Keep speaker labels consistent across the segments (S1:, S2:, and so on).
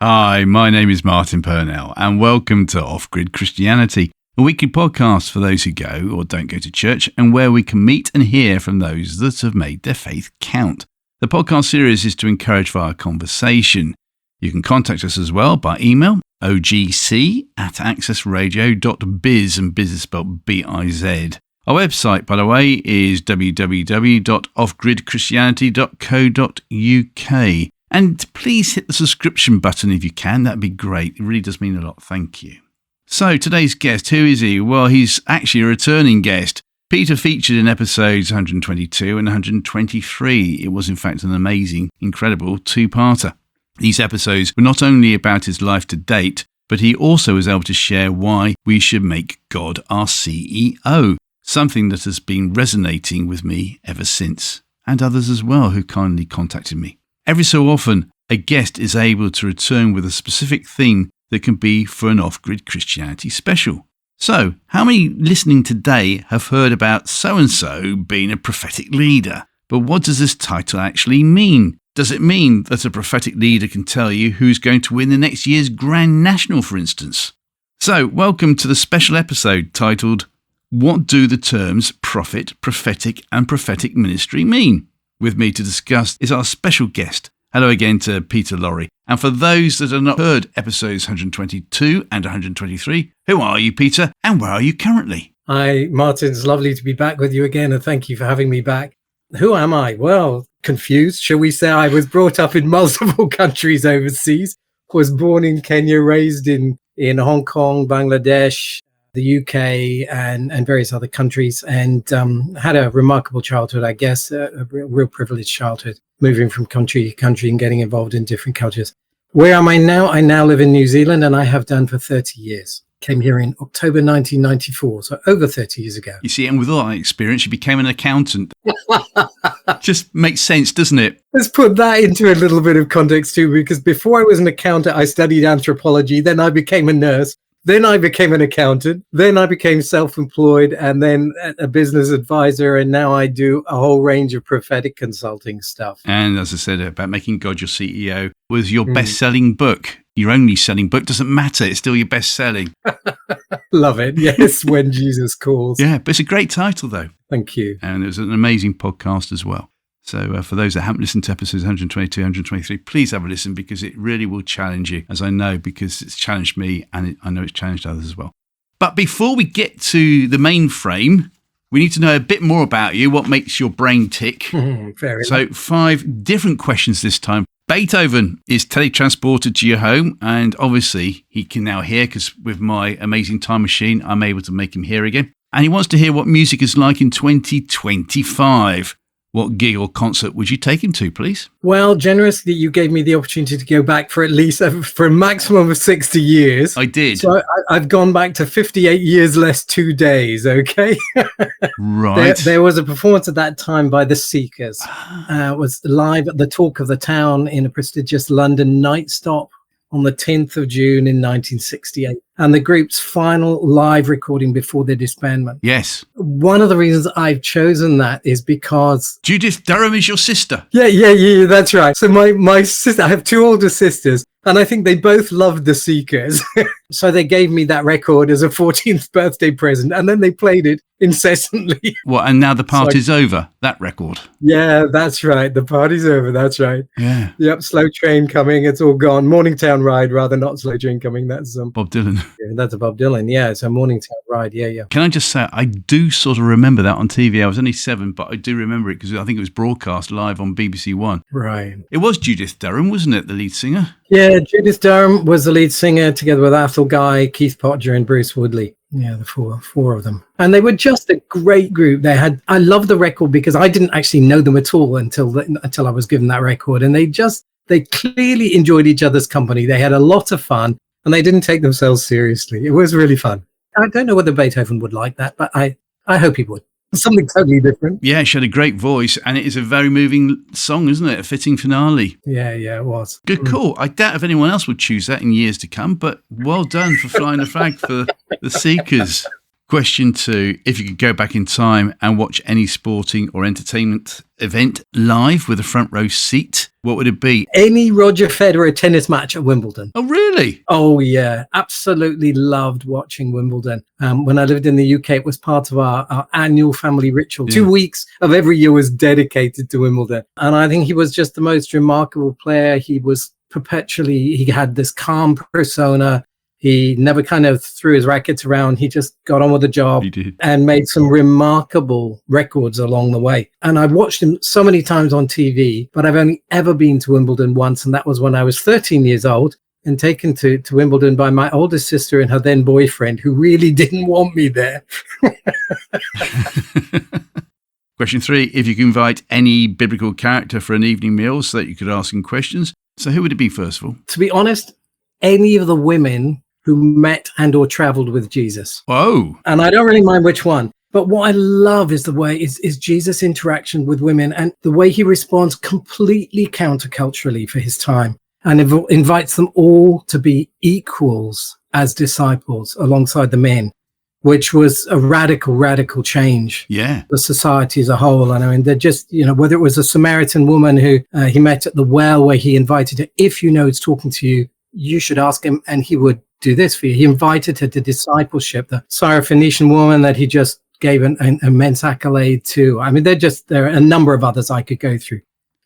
S1: Hi, my name is Martin Purnell, and welcome to Off-Grid Christianity, a weekly podcast for those who go or don't go to church, and where we can meet and hear from those that have made their faith count. The podcast series is to encourage via conversation. You can contact us as well by email, ogc@accessradio.biz, and biz is spelled B-I-Z. Our website, by the way, is www.offgridchristianity.co.uk. And please hit the subscription button if you can. That'd be great. It really does mean a lot. Thank you. So today's guest, who is he? Well, he's actually a returning guest. Peter featured in episodes 122 and 123. It was, in fact, an amazing, incredible two-parter. These episodes were not only about his life to date, but he also was able to share why we should make God our CEO, something that has been resonating with me ever since, and others as well who kindly contacted me. Every so often, a guest is able to return with a specific theme that can be for an Off-Grid Christianity special. So, how many listening today have heard about so-and-so being a prophetic leader? But what does this title actually mean? Does it mean that a prophetic leader can tell you who's going to win the next year's Grand National, for instance? So, welcome to the special episode titled, What do the terms prophet, prophetic and prophetic ministry mean? With me to discuss is our special guest. Hello again to Peter Lawry. And for those that have not heard episodes 122 and 123, who are you, Peter, and where are you currently?
S2: Hi, Martin. It's lovely to be back with you again, and thank you for having me back. Who am I? Well, confused, shall we say. I was brought up in multiple countries overseas. Was born in Kenya, raised in Hong Kong, Bangladesh, the UK and various other countries, and had a remarkable childhood, I guess, a real privileged childhood, moving from country to country and getting involved in different cultures. Where am I now? I now live in New Zealand, and I have done for 30 years. Came here in October 1994, so over 30 years ago.
S1: You see, and with all that experience, you became an accountant. Just makes sense, doesn't it?
S2: Let's put that into a little bit of context too, because before I was an accountant, I studied anthropology, then I became a nurse. Then I became an accountant, then I became self-employed, and then a business advisor, and now I do a whole range of prophetic consulting stuff.
S1: And as I said about making God your CEO, was your best-selling book. Your only selling book doesn't matter, it's still your best-selling.
S2: Love it, yes, When Jesus Calls.
S1: Yeah, but it's a great title, though.
S2: Thank you.
S1: And it was an amazing podcast as well. So for those that haven't listened to episodes 122, 123, please have a listen because it really will challenge you, as I know, because it's challenged me and I know it's challenged others as well. But before we get to the mainframe, we need to know a bit more about you, what makes your brain tick.
S2: Fair
S1: So 5 different questions this time. Beethoven is teletransported to your home, and obviously he can now hear because with my amazing time machine, I'm able to make him hear again. And he wants to hear what music is like in 2025. What gig or concert would you take him to, please?
S2: Well, generously, you gave me the opportunity to go back for at least for a maximum of 60 years.
S1: I did.
S2: So I've gone back to 58 years less 2 days, okay?
S1: Right.
S2: There was a performance at that time by The Seekers. It was live at the Talk of the Town in a prestigious London night stop on the 10th of June in 1968. And the group's final live recording before their disbandment.
S1: Yes.
S2: One of the reasons I've chosen that is because
S1: Judith Durham is your sister.
S2: Yeah, that's right. So my sister, I have 2 older sisters, and I think they both loved The Seekers. So they gave me that record as a 14th birthday present, and then they played it incessantly.
S1: What, and now the party's over, that record?
S2: Yeah, that's right. The party's over, that's right.
S1: Yeah.
S2: Yep, Slow Train Coming, it's all gone. Morningtown Ride, rather, not Slow Train Coming, that's
S1: Bob Dylan.
S2: Yeah, that's a Bob Dylan, yeah, it's a Morningtown Ride, yeah.
S1: Can I just say, I do sort of remember that on TV. I was only 7, but I do remember it because I think it was broadcast live on BBC One.
S2: Right.
S1: It was Judith Durham, wasn't it, the lead singer?
S2: Yeah, Judith Durham was the lead singer together with Athol Guy, Keith Potger and Bruce Woodley. Yeah, the four of them. And they were just a great group. I love the record because I didn't actually know them at all until I was given that record. And they clearly enjoyed each other's company. They had a lot of fun and they didn't take themselves seriously. It was really fun. I don't know whether Beethoven would like that, but I hope he would. Something totally different.
S1: Yeah, she had a great voice, and it is a very moving song, isn't it? A fitting finale.
S2: Yeah, it was.
S1: Good call. I doubt if anyone else would choose that in years to come, but well done for flying the flag for The Seekers. Question 2, if you could go back in time and watch any sporting or entertainment event live with a front row seat, what would it be?
S2: Any Roger Federer tennis match at Wimbledon.
S1: Oh, really?
S2: Oh, yeah. Absolutely loved watching Wimbledon. When I lived in the UK, it was part of our annual family ritual. Yeah. 2 weeks of every year was dedicated to Wimbledon. And I think he was just the most remarkable player. He was he had this calm persona. He never kind of threw his rackets around. He just got on with the job and made some remarkable records along the way. And I've watched him so many times on TV, but I've only ever been to Wimbledon once. And that was when I was 13 years old and taken to Wimbledon by my oldest sister and her then boyfriend, who really didn't want me there.
S1: Question 3, if you could invite any biblical character for an evening meal so that you could ask him questions. So who would it be, first of all?
S2: To be honest, any of the women who met and or traveled with Jesus.
S1: Oh.
S2: And I don't really mind which one. But what I love is the way is Jesus' interaction with women and the way he responds completely counterculturally for his time and invites them all to be equals as disciples alongside the men, which was a radical change.
S1: Yeah.
S2: The society as a whole. And I mean, they're just, whether it was a Samaritan woman who he met at the well where he invited her, if you know he's talking to you, you should ask him and he would do this for you. He invited her to discipleship. The Syrophoenician woman that he just gave an immense accolade to. I mean, there are a number of others I could go through.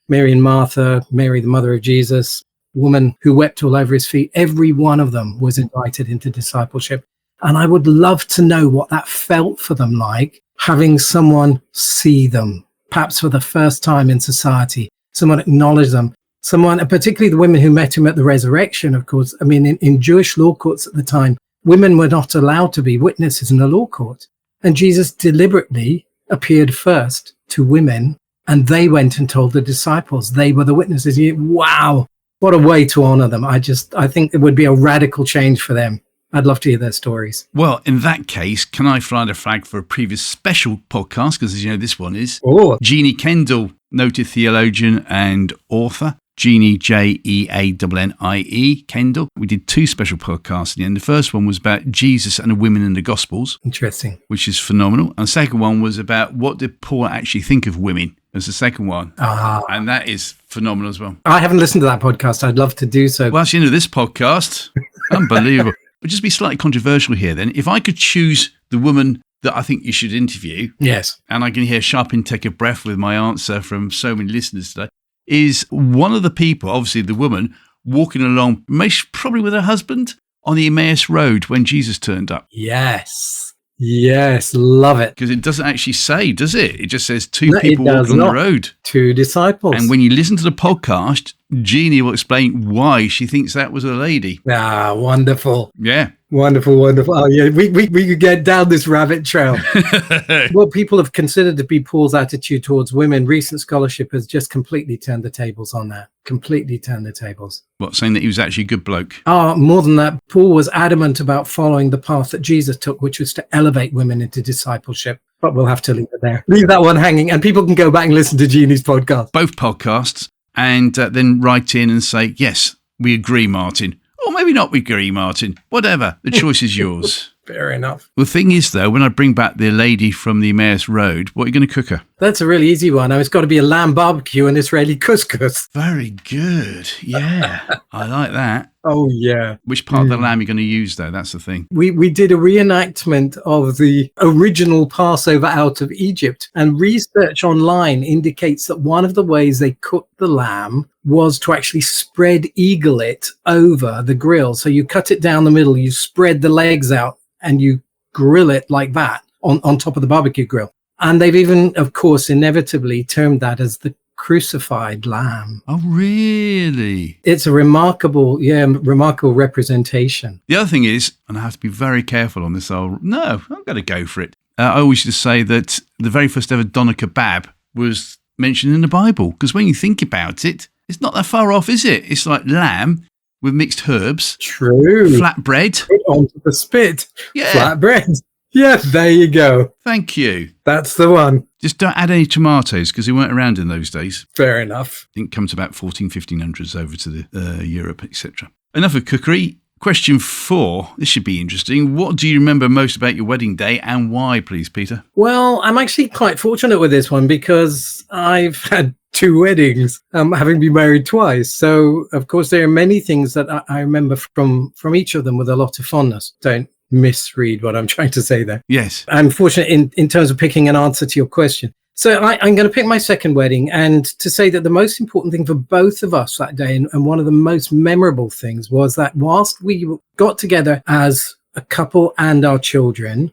S2: Mary and Martha, Mary, the mother of Jesus, woman who wept all over his feet. Every one of them was invited into discipleship. And I would love to know what that felt for them like, having someone see them, perhaps for the first time in society, someone acknowledge them. Someone, particularly the women who met him at the resurrection, of course. I mean, in Jewish law courts at the time, women were not allowed to be witnesses in a law court. And Jesus deliberately appeared first to women, and they went and told the disciples. They were the witnesses. Wow, what a way to honor them. I think it would be a radical change for them. I'd love to hear their stories.
S1: Well, in that case, can I fly the flag for a previous special podcast? Because as you know, this one is Jeannie Kendall, noted theologian and author. Jeannie, Jeannie, Kendall. We did 2 special podcasts in the end. The first one was about Jesus and the women in the Gospels.
S2: Interesting.
S1: Which is phenomenal. And the second one was about what did Paul actually think of women. That's the second one. And that is phenomenal as well.
S2: I haven't listened to that podcast. I'd love to do so.
S1: Well, that's the end of this podcast. Unbelievable. We'll just be slightly controversial here then. If I could choose the woman that I think you should interview.
S2: Yes. And
S1: I can hear a sharp intake of breath with my answer from so many listeners today. Is one of the people, obviously the woman, walking along, probably with her husband, on the Emmaus Road when Jesus turned up.
S2: Yes, love it.
S1: Because it doesn't actually say, does it? It just says 2 people walking on the road.
S2: 2 disciples.
S1: And when you listen to the podcast, Jeannie will explain why she thinks that was a lady.
S2: Wonderful.
S1: Yeah.
S2: Wonderful. Oh, yeah, we could get down this rabbit trail. What people have considered to be Paul's attitude towards women, recent scholarship has just completely turned the tables on that. Completely turned the tables.
S1: What, saying that he was actually a good bloke?
S2: More than that, Paul was adamant about following the path that Jesus took, which was to elevate women into discipleship. But we'll have to leave it there. Leave that one hanging, and people can go back and listen to Jeannie's podcast.
S1: Both podcasts, and then write in and say, yes, we agree, Martin. Or maybe not, we agree, Martin. Whatever. The choice is yours.
S2: Fair enough.
S1: The thing is, though, when I bring back the lady from the Emmaus Road, what are you going to cook her?
S2: That's a really easy one. It's got to be a lamb barbecue and Israeli couscous.
S1: Very good. Yeah, I like that.
S2: Oh, yeah.
S1: Which part of the lamb are you going to use, though? That's the thing.
S2: We did a reenactment of the original Passover out of Egypt, and research online indicates that one of the ways they cooked the lamb was to actually spread eagle it over the grill. So you cut it down the middle, you spread the legs out, and you grill it like that on top of the barbecue grill. And they've even, of course, inevitably termed that as the crucified lamb.
S1: Oh, really?
S2: It's a remarkable representation.
S1: The other thing is, and I have to be very careful on this, I'm going to go for it. I always used to say that the very first ever doner kebab was mentioned in the Bible, because when you think about it, it's not that far off, is it? It's like lamb with mixed herbs.
S2: True.
S1: Flatbread.
S2: Put onto the spit.
S1: Yeah.
S2: Flatbread. Yeah, there you go.
S1: Thank you.
S2: That's the one.
S1: Just don't add any tomatoes, because they weren't around in those days.
S2: Fair enough.
S1: I think it comes about 1500s over to the Europe, etc. Enough of cookery. question 4. This should be interesting. What do you remember most about your wedding day and why, please, Peter?
S2: Well, I'm actually quite fortunate with this one because I've had 2 weddings, having been married twice. So, of course, there are many things that I remember from each of them with a lot of fondness. Don't misread what I'm trying to say there.
S1: Yes.
S2: I'm fortunate in terms of picking an answer to your question. So I'm going to pick my second wedding, and to say that the most important thing for both of us that day, and one of the most memorable things, was that whilst we got together as a couple and our children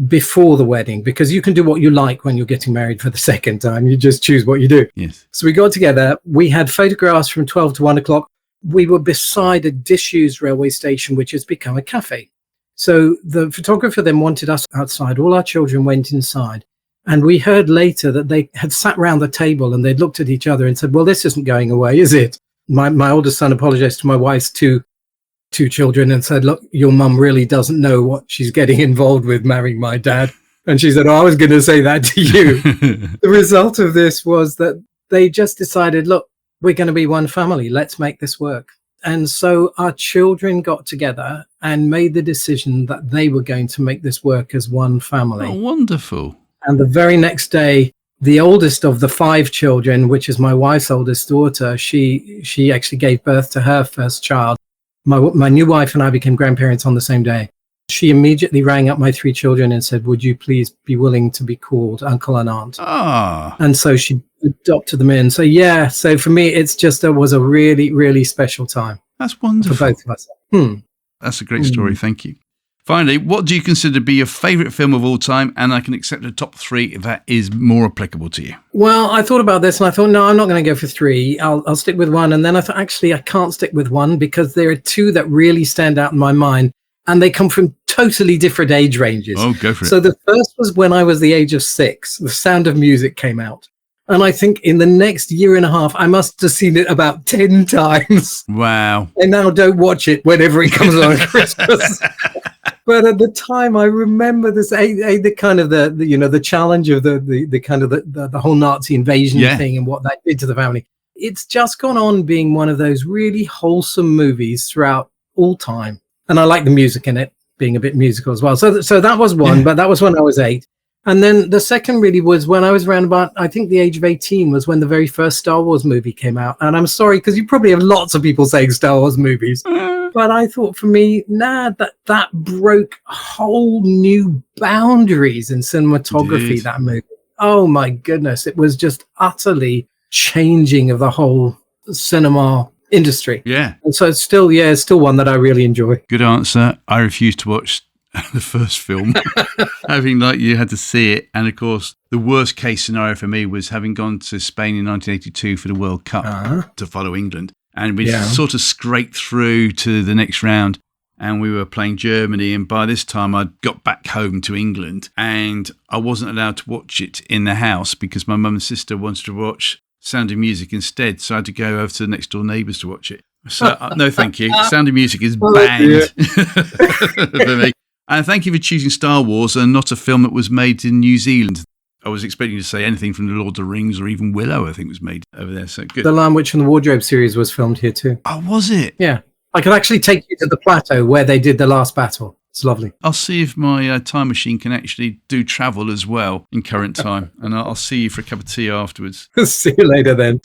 S2: before the wedding, because you can do what you like when you're getting married for the second time. You just choose what you do.
S1: Yes.
S2: So we got together. We had photographs from 12 to 1 o'clock. We were beside a disused railway station, which has become a cafe. So the photographer then wanted us outside. All our children went inside. And we heard later that they had sat round the table and they'd looked at each other and said, well, this isn't going away, is it? My oldest son apologized to my wife's two children and said, look, your mum really doesn't know what she's getting involved with marrying my dad. And she said, oh, I was going to say that to you. The result of this was that they just decided, look, we're going to be one family. Let's make this work. And so our children got together and made the decision that they were going to make this work as one family.
S1: Oh, wonderful.
S2: And the very next day, the oldest of the 5 children, which is my wife's oldest daughter, she actually gave birth to her first child. My new wife and I became grandparents on the same day. She immediately rang up my 3 children and said, would you please be willing to be called uncle and aunt?
S1: Ah.
S2: And so she adopted them in. So yeah, so for me, it was a really, really special time.
S1: That's wonderful.
S2: For both of us.
S1: That's a great story. Thank you. Finally, what do you consider to be your favourite film of all time? And I can accept a top 3 if that is more applicable to you.
S2: Well, I thought about this and I thought, no, I'm not going to go for 3. I'll stick with 1. And then I thought, actually, I can't stick with 1 because there are 2 that really stand out in my mind. And they come from totally different age ranges.
S1: Oh, go for it.
S2: So the first was when I was the age of 6. The Sound of Music came out. And I think in the next year and a half, I must have seen it about 10 times.
S1: Wow.
S2: And now don't watch it whenever it comes on Christmas. But at the time, I remember this, the kind of the challenge of the kind of the whole Nazi invasion thing and what that did to the family. It's just gone on being one of those really wholesome movies throughout all time. And I like the music in it, being a bit musical as well. So that was one, but that was when I was 8. And then the second really was when I was around about, I think the age of 18 was when the very first Star Wars movie came out. And I'm sorry, because you probably have lots of people saying Star Wars movies. But I thought for me, that broke whole new boundaries in cinematography,
S1: Indeed.
S2: that movie. Oh my goodness. It was just utterly changing of the whole cinema industry.
S1: Yeah.
S2: And so it's still one that I really enjoy.
S1: Good answer. I refuse to watch the first film, having like you had to see it. And of course, the worst case scenario for me was having gone to Spain in 1982 for the World Cup to follow England. And we sort of scraped through to the next round and we were playing Germany. And by this time I'd got back home to England and I wasn't allowed to watch it in the house because my mum and sister wanted to watch Sound of Music instead. So I had to go over to the next door neighbours to watch it. So no, thank you. Sound of Music is banned for me. And thank you for choosing Star Wars and not a film that was made in New Zealand. I was expecting you to say anything from The Lord of the Rings or even Willow, I think was made over there. So good.
S2: The Lion, Witch and the Wardrobe series was filmed here too.
S1: Oh, was it?
S2: Yeah. I could actually take you to the plateau where they did the last battle. It's lovely.
S1: I'll see if my time machine can actually do travel as well in current time. And I'll see you for a cup of tea afterwards.
S2: See you later then.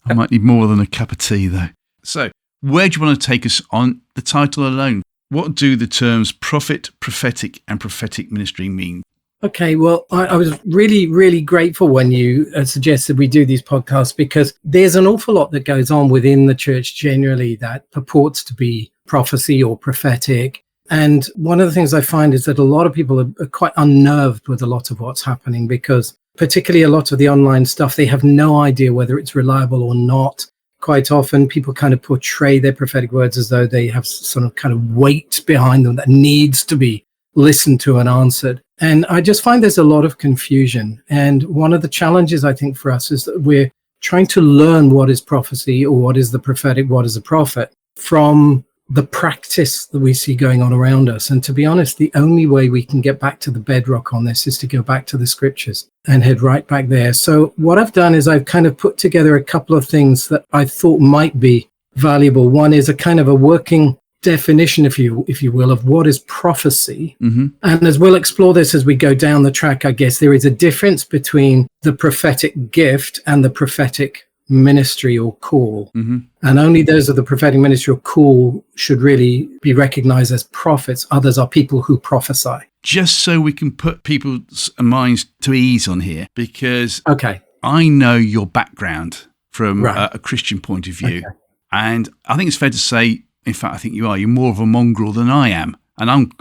S1: I might need more than a cup of tea though. So where do you want to take us on the title alone? What do the terms prophet, prophetic and prophetic ministry mean?
S2: Okay, well, I was really, really grateful when you suggested we do these podcasts because there's an awful lot that goes on within the church generally that purports to be prophecy or prophetic. And one of the things I find is that a lot of people are quite unnerved with a lot of what's happening because particularly a lot of the online stuff, they have no idea whether it's reliable or not. Quite often people kind of portray their prophetic words as though they have sort of kind of weight behind them that needs to be listened to and answered. And I just find there's a lot of confusion. And one of the challenges I think for us is that we're trying to learn what is prophecy or what is the prophetic, what is a prophet from the practice that we see going on around us. And to be honest, the only way we can get back to the bedrock on this is to go back to the scriptures and head right back there. So what I've done is I've kind of put together a couple of things that I thought might be valuable. One is a kind of a working definition, if you will, of what is prophecy.
S1: Mm-hmm.
S2: And as we'll explore this as we go down the track, I guess there is a difference between the prophetic gift and the prophetic ministry or call.
S1: Mm-hmm.
S2: And only those of the prophetic ministry or call should really be recognized as prophets. Others are people who prophesy.
S1: Just so we can put people's minds to ease on here, because
S2: Okay.
S1: I know your background from
S2: Right.
S1: a Christian point of view.
S2: Okay.
S1: And I think it's fair to say, in fact, I think you're more of a mongrel than I am. And I'm,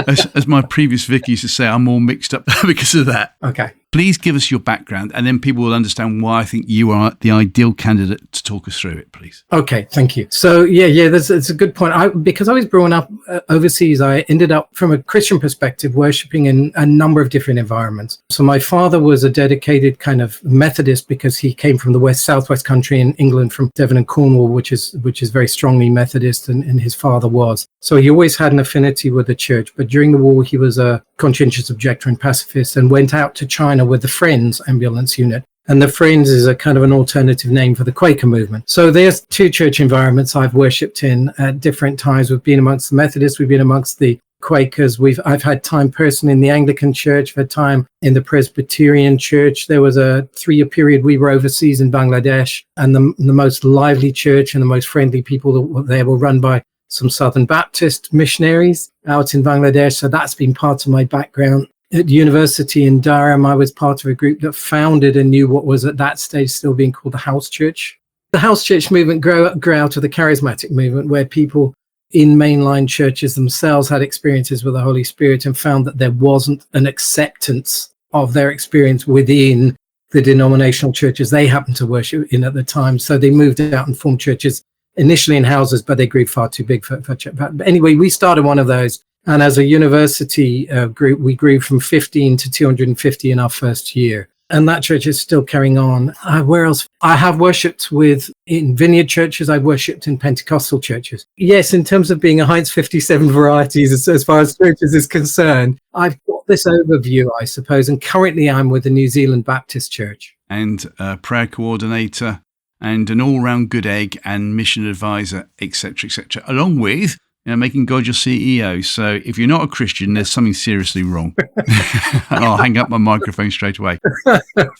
S1: as my previous vicar used to say, I'm more mixed up because of that.
S2: Okay.
S1: Please give us your background, and then people will understand why I think you are the ideal candidate to talk us through it, please.
S2: Okay, thank you. So it's a good point. Because I was growing up overseas, I ended up, from a Christian perspective, worshiping in a number of different environments. So my father was a dedicated kind of Methodist because he came from the southwest country in England, from Devon and Cornwall, which is very strongly Methodist, and his father was. So he always had an affinity with the church. But during the war, he was a conscientious objector and pacifist, and went out to China with the Friends ambulance unit. And the Friends is a kind of an alternative name for the Quaker movement. So there's two church environments I've worshipped in at different times. We've been amongst the Methodists, we've been amongst the Quakers. I've had time personally in the Anglican Church, I've had time in the Presbyterian Church. There was a 3-year period we were overseas in Bangladesh, and the most lively church and the most friendly people there were run by some Southern Baptist missionaries out in Bangladesh. So that's been part of my background. At university in Durham, I was part of a group that founded and knew what was at that stage still being called the House Church. The House Church movement grew out of the charismatic movement, where people in mainline churches themselves had experiences with the Holy Spirit and found that there wasn't an acceptance of their experience within the denominational churches they happened to worship in at the time. So they moved out and formed churches initially in houses, but they grew far too big for church. But anyway, we started one of those. And as a university group, we grew from 15 to 250 in our first year. And that church is still carrying on. Where else? I have worshipped in vineyard churches. I've worshipped in Pentecostal churches. Yes, in terms of being a Heinz 57 varieties, as far as churches is concerned, I've got this overview, I suppose. And currently I'm with the New Zealand Baptist Church.
S1: And a prayer coordinator and an all-round good egg and mission advisor, etc., along with making God your CEO. So if you're not a Christian, there's something seriously wrong. And I'll hang up my microphone straight away.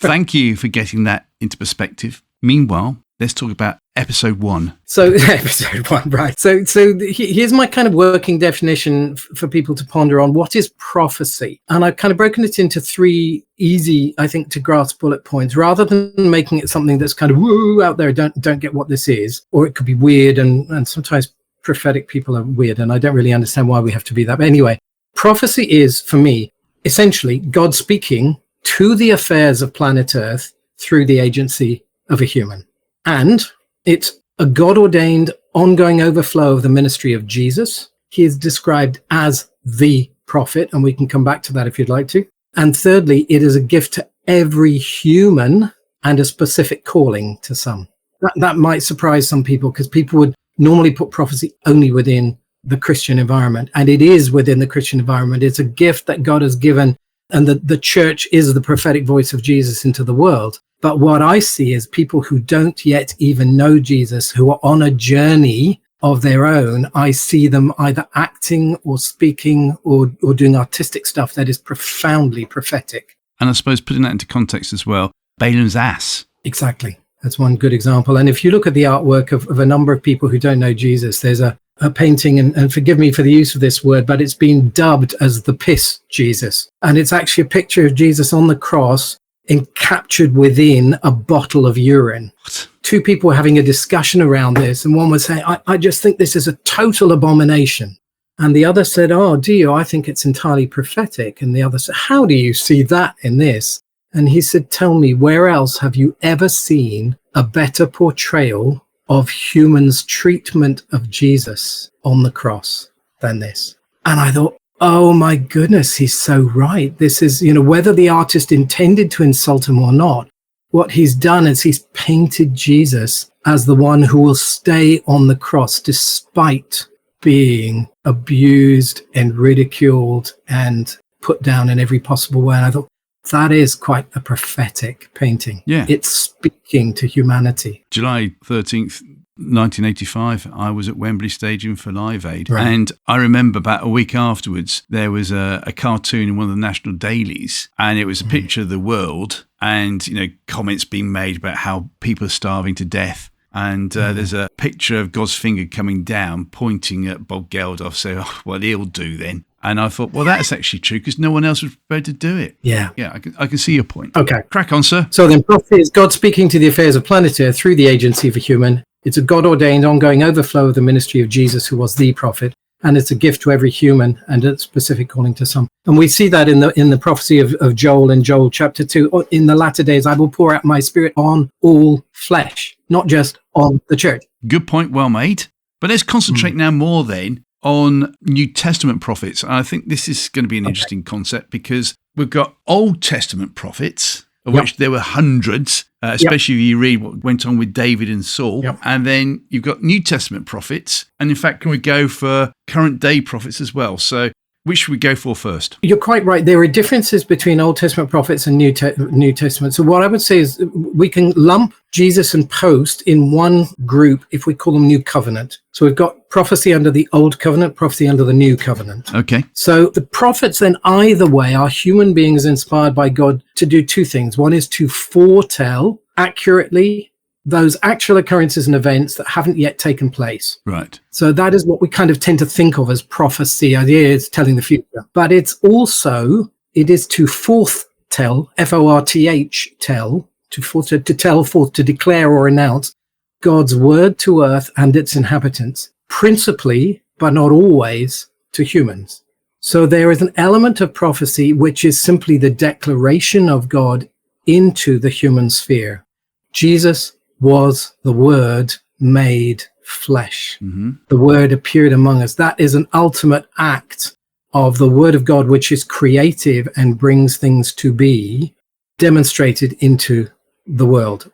S1: Thank you for getting that into perspective. Meanwhile, let's talk about episode 1.
S2: So episode 1, right. So here's my kind of working definition for people to ponder on. What is prophecy? And I've kind of broken it into 3 easy, I think, to grasp bullet points, rather than making it something that's kind of woo out there, don't get what this is, or it could be weird, and sometimes prophetic people are weird, and I don't really understand why we have to be that. But anyway, prophecy is, for me, essentially God speaking to the affairs of planet Earth through the agency of a human. And it's a God-ordained ongoing overflow of the ministry of Jesus. He is described as the prophet, and we can come back to that if you'd like to. And thirdly, it is a gift to every human and a specific calling to some. That might surprise some people, because people would normally put prophecy only within the Christian environment. And it is within the Christian environment. It's a gift that God has given, and the church is the prophetic voice of Jesus into the world. But what I see is people who don't yet even know Jesus, who are on a journey of their own. I see them either acting or speaking or doing artistic stuff that is profoundly prophetic.
S1: And I suppose putting that into context as well, Balaam's ass.
S2: Exactly. That's one good example. And if you look at the artwork of a number of people who don't know Jesus, there's a painting, and forgive me for the use of this word, but it's been dubbed as the piss Jesus. And it's actually a picture of Jesus on the cross captured within a bottle of urine.
S1: What?
S2: 2 people were having a discussion around this, and one was saying, I just think this is a total abomination. And the other said, oh, do you? I think it's entirely prophetic. And the other said, how do you see that in this? And he said, tell me, where else have you ever seen a better portrayal of humans' treatment of Jesus on the cross than this? And I thought, oh my goodness, he's so right. This is, whether the artist intended to insult him or not, what he's done is he's painted Jesus as the one who will stay on the cross despite being abused and ridiculed and put down in every possible way. And I thought, that is quite a prophetic painting.
S1: Yeah.
S2: It's speaking to humanity.
S1: July 13th, 1985, I was at Wembley Stadium for Live Aid.
S2: Right.
S1: And I remember about a week afterwards, there was a cartoon in one of the national dailies, and it was a picture of the world and, comments being made about how people are starving to death. And there's a picture of God's finger coming down, pointing at Bob Geldof, saying, "Oh, well, he'll do then." And I thought, well, that's actually true because no one else was prepared to do it.
S2: Yeah.
S1: Yeah, I can see your point.
S2: Okay.
S1: Crack on, sir.
S2: So then prophecy is God speaking to the affairs of planet Earth through the agency of a human. It's a God-ordained ongoing overflow of the ministry of Jesus, who was the prophet. And it's a gift to every human and a specific calling to some. And we see that in the prophecy of Joel in Joel chapter 2. In the latter days, I will pour out my spirit on all flesh, not just on the church.
S1: Good point, well made. But let's concentrate now more then on New Testament prophets. I think this is going to be an interesting concept because we've got Old Testament prophets, of which there were hundreds, especially if you read what went on with David and Saul. And then you've got New Testament prophets. And in fact, can we go for current day prophets as well? So which should we go for first?
S2: You're quite right. There are differences between Old Testament prophets and New Testament. So what I would say is we can lump Jesus and post in one group if we call them New Covenant. So we've got prophecy under the Old Covenant, prophecy under the New Covenant.
S1: Okay.
S2: So the prophets then either way are human beings inspired by God to do two things. One is to foretell accurately those actual occurrences and events that haven't yet taken place.
S1: Right.
S2: So that is what we kind of tend to think of as prophecy. Idea is telling the future. But it is to forth-tell, F-O-R-T-H, tell, to tell forth, to declare or announce God's word to earth and its inhabitants, principally, but not always, to humans. So there is an element of prophecy which is simply the declaration of God into the human sphere. Jesus was the Word made flesh. The Word appeared among us. That is an ultimate act of the Word of God, which is creative and brings things to be demonstrated into the world.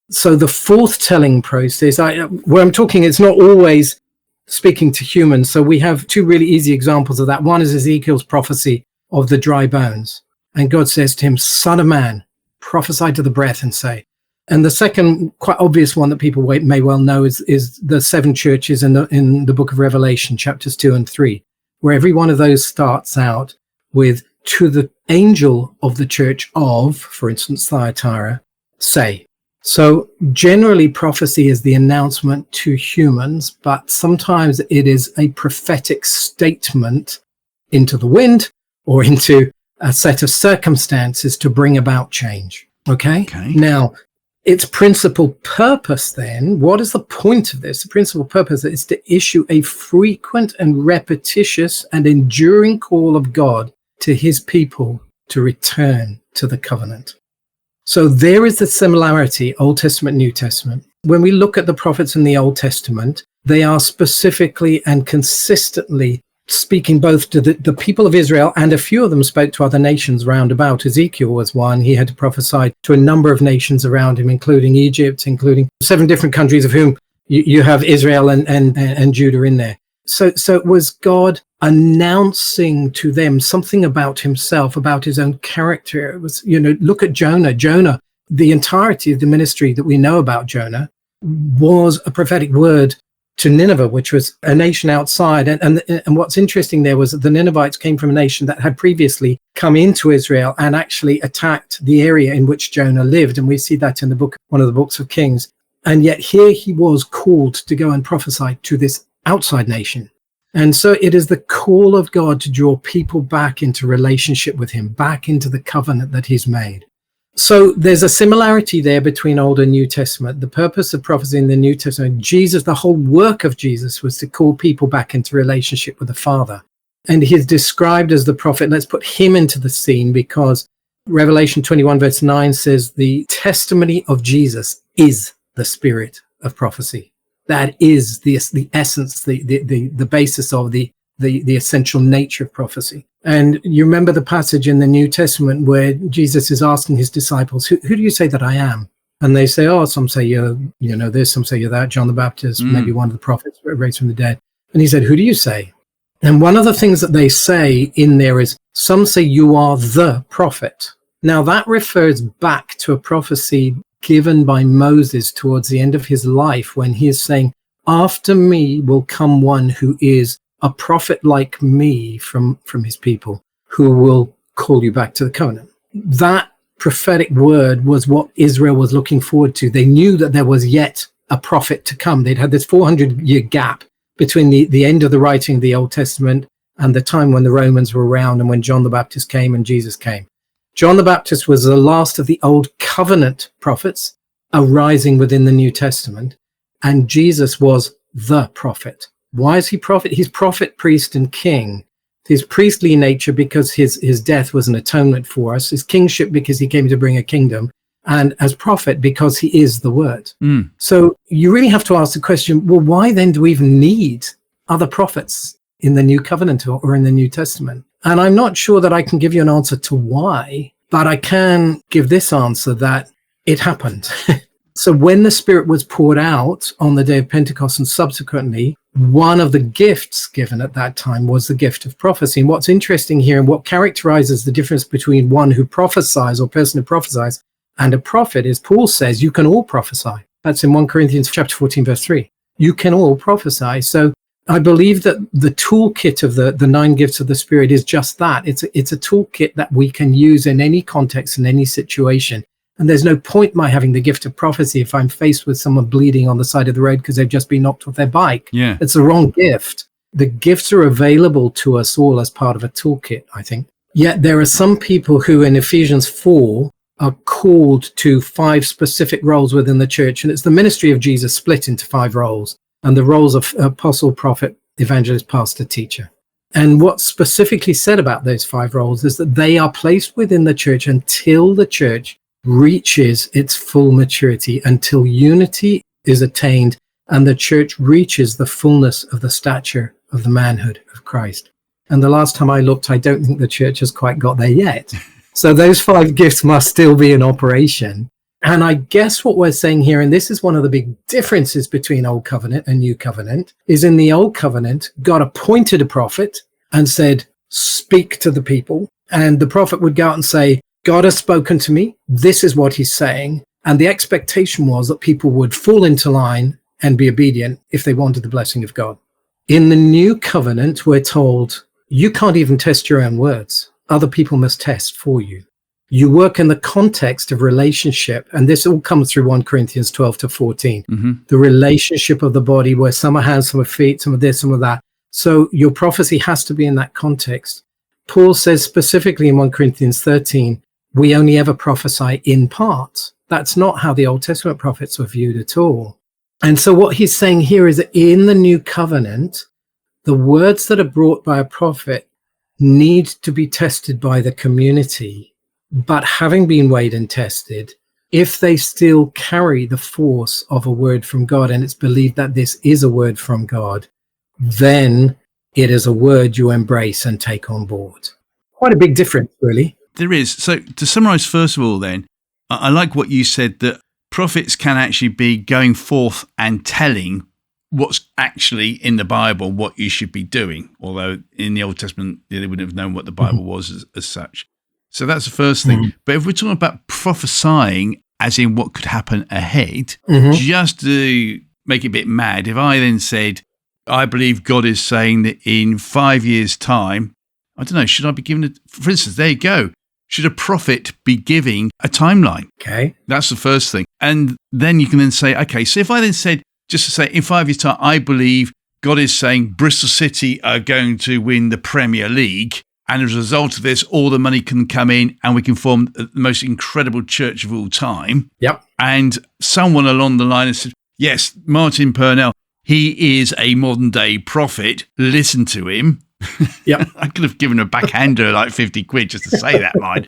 S2: So the forth-telling process, where I'm talking, it's not always speaking to humans. So we have two really easy examples of that. One is Ezekiel's prophecy of the dry bones. And God says to him, "Son of man, prophesy to the breath and say." And the second quite obvious one that people may well know is the seven churches in the book of Revelation, chapters 2 and 3, where every one of those starts out with, "To the angel of the church of," for instance, Thyatira, "say." So generally prophecy is the announcement to humans, but sometimes it is a prophetic statement into the wind or into a set of circumstances to bring about change. Okay. Now, its principal purpose then, what is the point of this? The principal purpose is to issue a frequent and repetitious and enduring call of God to his people to return to the covenant. So there is the similarity, Old Testament, New Testament. When we look at the prophets in the Old Testament, they are specifically and consistently speaking both to the people of Israel, and a few of them spoke to other nations round about. Ezekiel was one. He had to prophesy to a number of nations around him, including Egypt, including 7 different countries of whom you have Israel and Judah in there. So it was God announcing to them something about himself, about his own character. It was, look at Jonah. Jonah, the entirety of the ministry that we know about Jonah was a prophetic word to Nineveh, which was a nation outside. And what's interesting there was that the Ninevites came from a nation that had previously come into Israel and actually attacked the area in which Jonah lived. And we see that in one of the books of Kings. And yet here he was called to go and prophesy to this outside nation. And so it is the call of God to draw people back into relationship with him, back into the covenant that he's made. So there's a similarity there between Old and New Testament. The purpose of prophecy in the New Testament, Jesus, the whole work of Jesus was to call people back into relationship with the Father. And he's described as the prophet. Let's put him into the scene because Revelation 21 verse 9 says the testimony of Jesus is the spirit of prophecy. That is the essence, the basis of the essential nature of prophecy. And you remember the passage in the New Testament where Jesus is asking his disciples, who do you say that I am? And they say, some say you're this, some say you're that, John the Baptist, maybe one of the prophets raised from the dead. And he said, who do you say? And one of the things that they say in there is, some say you are the prophet. Now that refers back to a prophecy given by Moses towards the end of his life, when he is saying, after me will come one who is a prophet like me from his people, who will call you back to the covenant. That prophetic word was what Israel was looking forward to. They knew that there was yet a prophet to come. They'd had this 400-year gap between the end of the writing of the Old Testament and the time when the Romans were around and when John the Baptist came and Jesus came. John the Baptist was the last of the Old Covenant prophets arising within the New Testament, and Jesus was the prophet. Why is he prophet? He's prophet, priest, and king. His priestly nature because his death was an atonement for us, his kingship because he came to bring a kingdom, and as prophet because he is the word. So you really have to ask the question, well, why then do we even need other prophets in the New Covenant or in the New Testament? And I'm not sure that I can give you an answer to why, but I can give this answer that it happened. So when the Spirit was poured out on the day of Pentecost and subsequently, one of the gifts given at that time was the gift of prophecy. And what's interesting here and what characterizes the difference between one who prophesies or person who prophesies and a prophet is Paul says, you can all prophesy. That's in 1 Corinthians chapter 14, verse 3. You can all prophesy. So I believe that the toolkit of the 9 gifts of the Spirit is just that. It's a toolkit that we can use in any context, in any situation. And there's no point my having the gift of prophecy if I'm faced with someone bleeding on the side of the road because they've just been knocked off their bike.
S1: Yeah.
S2: It's the wrong gift. The gifts are available to us all as part of a toolkit, I think. Yet there are some people who in Ephesians 4 are called to 5 specific roles within the church. And it's the ministry of Jesus split into 5 roles. And the roles of apostle, prophet, evangelist, pastor, teacher. And what's specifically said about those 5 roles is that they are placed within the church until the church reaches its full maturity, until unity is attained and the church reaches the fullness of the stature of the manhood of Christ. And the last time I looked, I don't think the church has quite got there yet. So those 5 gifts must still be in operation. And I guess what we're saying here, and this is one of the big differences between Old Covenant and New Covenant, is in the Old Covenant, God appointed a prophet and said, speak to the people. And the prophet would go out and say, God has spoken to me. This is what he's saying. And the expectation was that people would fall into line and be obedient if they wanted the blessing of God. In the New Covenant, we're told, you can't even test your own words. Other people must test for you. You work in the context of relationship, and this all comes through 1 Corinthians 12 to 14. The relationship of the body where some are hands, some are feet, some are this, some are that. So your prophecy has to be in that context. Paul says specifically in 1 Corinthians 13, we only ever prophesy in part. That's not how the Old Testament prophets were viewed at all. And so what he's saying here is that in the New Covenant, the words that are brought by a prophet need to be tested by the community. But having been weighed and tested, if they still carry the force of a word from God, and it's believed that this is a word from God, then it is a word you embrace and take on board. Quite a big difference, really.
S1: There is. So to summarize, first of all, then, I like what you said, that prophets can actually be going forth and telling what's actually in the Bible, what you should be doing. Although in the Old Testament, they wouldn't have known what the Bible was as such. So that's the first thing. But if we're talking about prophesying, as in what could happen ahead, just to make it a bit mad, if I then said, I believe God is saying that in 5 years' time, I don't know, should I be given for instance, there you go. Should a prophet be giving a timeline?
S2: Okay.
S1: That's the first thing. And then you can then say, okay, so if I then said, just to say, in 5 years' time, I believe God is saying Bristol City are going to win the Premier League. And as a result of this, all the money can come in and we can form the most incredible church of all time.
S2: Yep.
S1: And someone along the line has said, yes, Martin Purnell, he is a modern day prophet. Listen to him.
S2: Yep.
S1: I could have given a backhander like 50 quid just to say that line.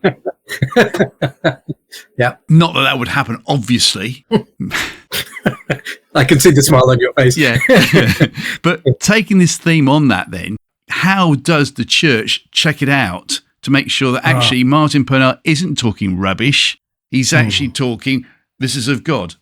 S2: Yeah.
S1: Not that that would happen, obviously.
S2: I can see the smile on your face.
S1: Yeah. But taking this theme on that then, how does the church check it out to make sure that actually Martin Purnell isn't talking rubbish? He's actually talking, this is of God.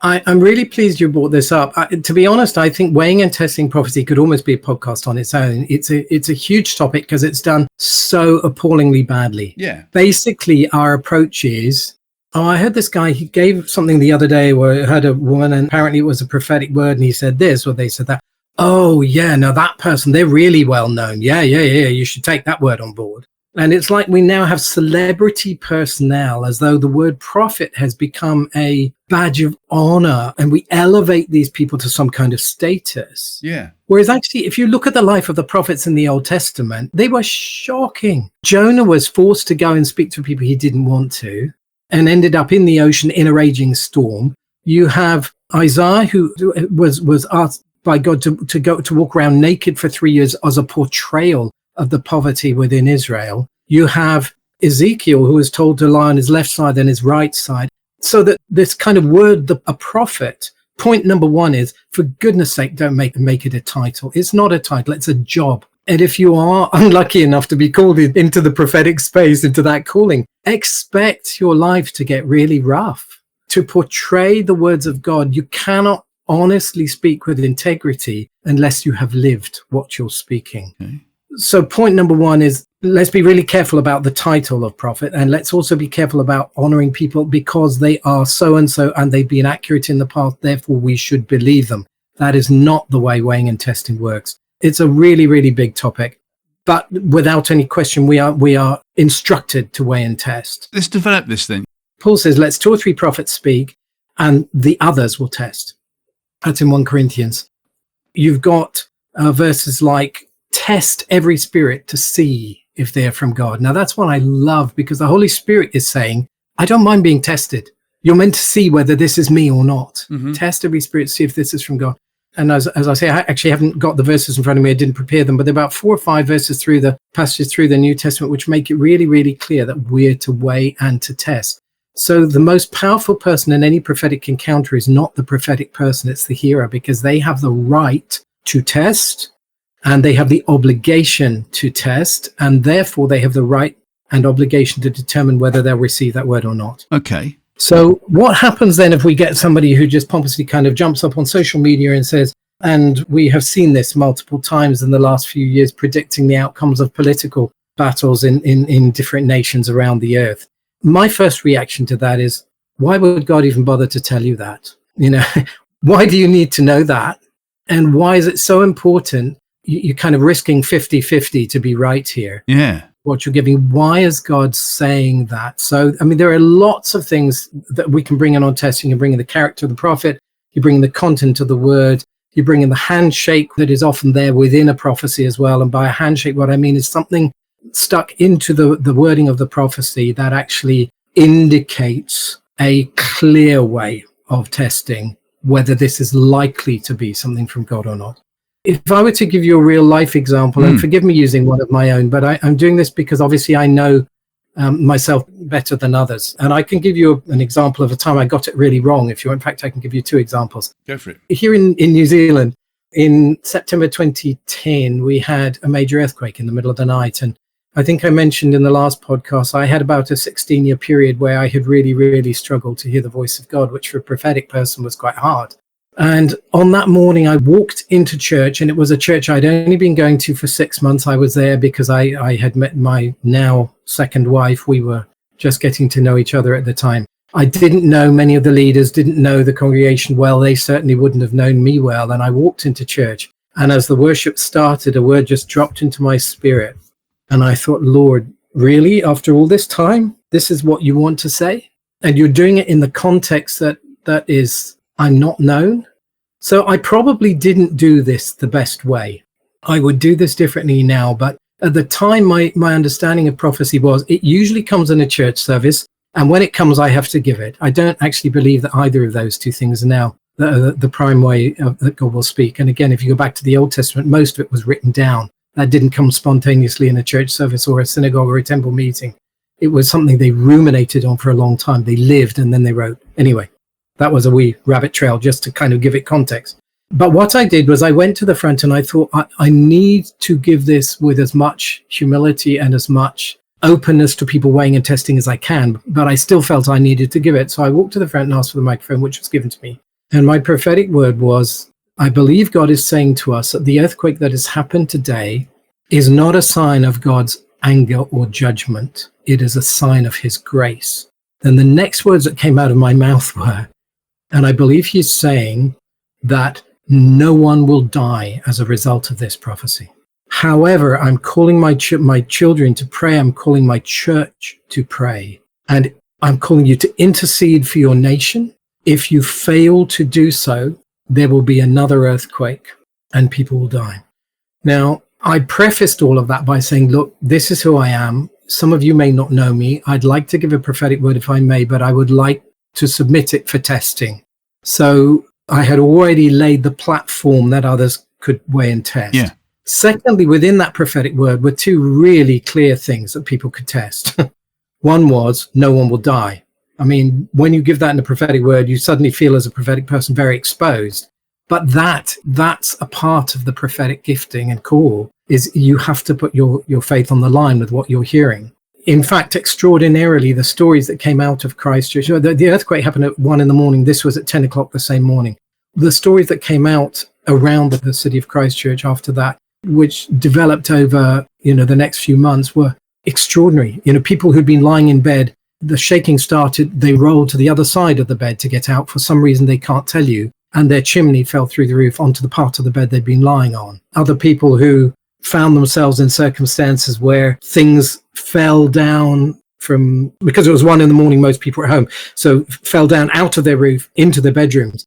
S2: I'm really pleased you brought this up. To be honest, I think weighing and testing prophecy could almost be a podcast on its own. It's a huge topic because it's done so appallingly badly.
S1: Yeah.
S2: Basically, our approach is Oh, I heard this guy, he gave something the other day where I heard a woman and apparently it was a prophetic word and he said this or they said that. Oh, yeah, no, that person, they're really well known. Yeah, yeah, yeah, you should take that word on board. And it's like we now have celebrity personnel as though the word prophet has become a badge of honor and we elevate these people to some kind of status.
S1: Yeah.
S2: Whereas actually, if you look at the life of the prophets in the Old Testament, they were shocking. Jonah was forced to go and speak to people he didn't want to and ended up in the ocean in a raging storm. You have Isaiah, who was asked by God to go to walk around naked for 3 years as a portrayal of the poverty within Israel. You have Ezekiel, who was told to lie on his left side and his right side. So that this kind of word, a prophet, point number one is, for goodness sake, don't make it a title. It's not a title, it's a job. And if you are unlucky enough to be called into the prophetic space, into that calling, expect your life to get really rough. To portray the words of God, you cannot honestly speak with integrity unless you have lived what you're speaking.
S1: Okay.
S2: So point number one is, let's be really careful about the title of prophet, and let's also be careful about honoring people because they are so-and-so and they've been accurate in the past, therefore we should believe them. That is not the way weighing and testing works. It's a really, really big topic, but without any question, we are instructed to weigh and test.
S1: Let's develop this then.
S2: Paul says, let's 2 or 3 prophets speak and the others will test. That's in 1 Corinthians. You've got verses like, test every spirit to see if they're from God. Now that's what I love, because the Holy Spirit is saying, I don't mind being tested. You're meant to see whether this is me or not. Mm-hmm. Test every spirit, see if this is from God. And as I say, I actually haven't got the verses in front of me. I didn't prepare them, but there are about 4 or 5 verses through the passages through the New Testament, which make it really, really clear that we're to weigh and to test. So the most powerful person in any prophetic encounter is not the prophetic person, it's the hearer, because they have the right to test and they have the obligation to test, and therefore they have the right and obligation to determine whether they'll receive that word or not.
S1: Okay.
S2: So what happens then if we get somebody who just pompously kind of jumps up on social media and says, and we have seen this multiple times in the last few years, predicting the outcomes of political battles in different nations around the earth. My first reaction to that is, why would God even bother to tell you that? You know, why do you need to know that? And why is it so important? You're kind of risking 50-50 to be right here.
S1: Yeah.
S2: What you're giving. Why is God saying that? So, I mean, there are lots of things that we can bring in on testing. You bring in the character of the prophet, you bring in the content of the word, you bring in the handshake that is often there within a prophecy as well. And by a handshake, what I mean is something stuck into the wording of the prophecy that actually indicates a clear way of testing whether this is likely to be something from God or not. If I were to give you a real life example, and forgive me using one of my own, but I'm doing this because obviously I know myself better than others. And I can give you an example of a time I got it really wrong. If you want, in fact, I can give you 2 examples.
S1: Go for it.
S2: Here in New Zealand, in September 2010, we had a major earthquake in the middle of the night. And I think I mentioned in the last podcast, I had about a 16-year period where I had really, really struggled to hear the voice of God, which for a prophetic person was quite hard. And on that morning, I walked into church, and it was a church I'd only been going to for 6 months. I was there because I had met my now second wife. We were just getting to know each other at the time. I didn't know many of the leaders, didn't know the congregation well. They certainly wouldn't have known me well. And I walked into church, and as the worship started, a word just dropped into my spirit. And I thought, Lord, really, after all this time, this is what you want to say? And you're doing it in the context that is, I'm not known. So I probably didn't do this the best way. I would do this differently now, but at the time, my understanding of prophecy was it usually comes in a church service, and when it comes, I have to give it. I don't actually believe that either of those 2 things are now the prime way that God will speak. And again, if you go back to the Old Testament, most of it was written down. That didn't come spontaneously in a church service or a synagogue or a temple meeting. It was something they ruminated on for a long time. They lived and then they wrote. Anyway, that was a wee rabbit trail just to kind of give it context. But what I did was I went to the front and I thought, I need to give this with as much humility and as much openness to people weighing and testing as I can. But I still felt I needed to give it. So I walked to the front and asked for the microphone, which was given to me. And my prophetic word was, I believe God is saying to us that the earthquake that has happened today is not a sign of God's anger or judgment. It is a sign of his grace. then the next words that came out of my mouth were, and I believe he's saying that no one will die as a result of this prophecy. However, I'm calling my children to pray. I'm calling my church to pray. And I'm calling you to intercede for your nation. If you fail to do so, there will be another earthquake and people will die. Now, I prefaced all of that by saying, look, this is who I am. Some of you may not know me. I'd like to give a prophetic word if I may, but I would like to submit it for testing. So I had already laid the platform that others could weigh and test.
S1: Yeah.
S2: Secondly, within that prophetic word were two really clear things that people could test. One was, no one will die. I mean, when you give that in a prophetic word, you suddenly feel as a prophetic person very exposed. But that's a part of the prophetic gifting and call, is you have to put your faith on the line with what you're hearing. In fact, extraordinarily, the stories that came out of Christchurch, the earthquake happened at 1 a.m. This was at 10 o'clock the same morning. The stories that came out around the city of Christchurch after that, which developed over, the next few months, were extraordinary. People who'd been lying in bed, the shaking started, they rolled to the other side of the bed to get out. For some reason, they can't tell you. And their chimney fell through the roof onto the part of the bed they'd been lying on. Other people who found themselves in circumstances where things fell down because it was 1 a.m, most people were at home, so fell down out of their roof into their bedrooms,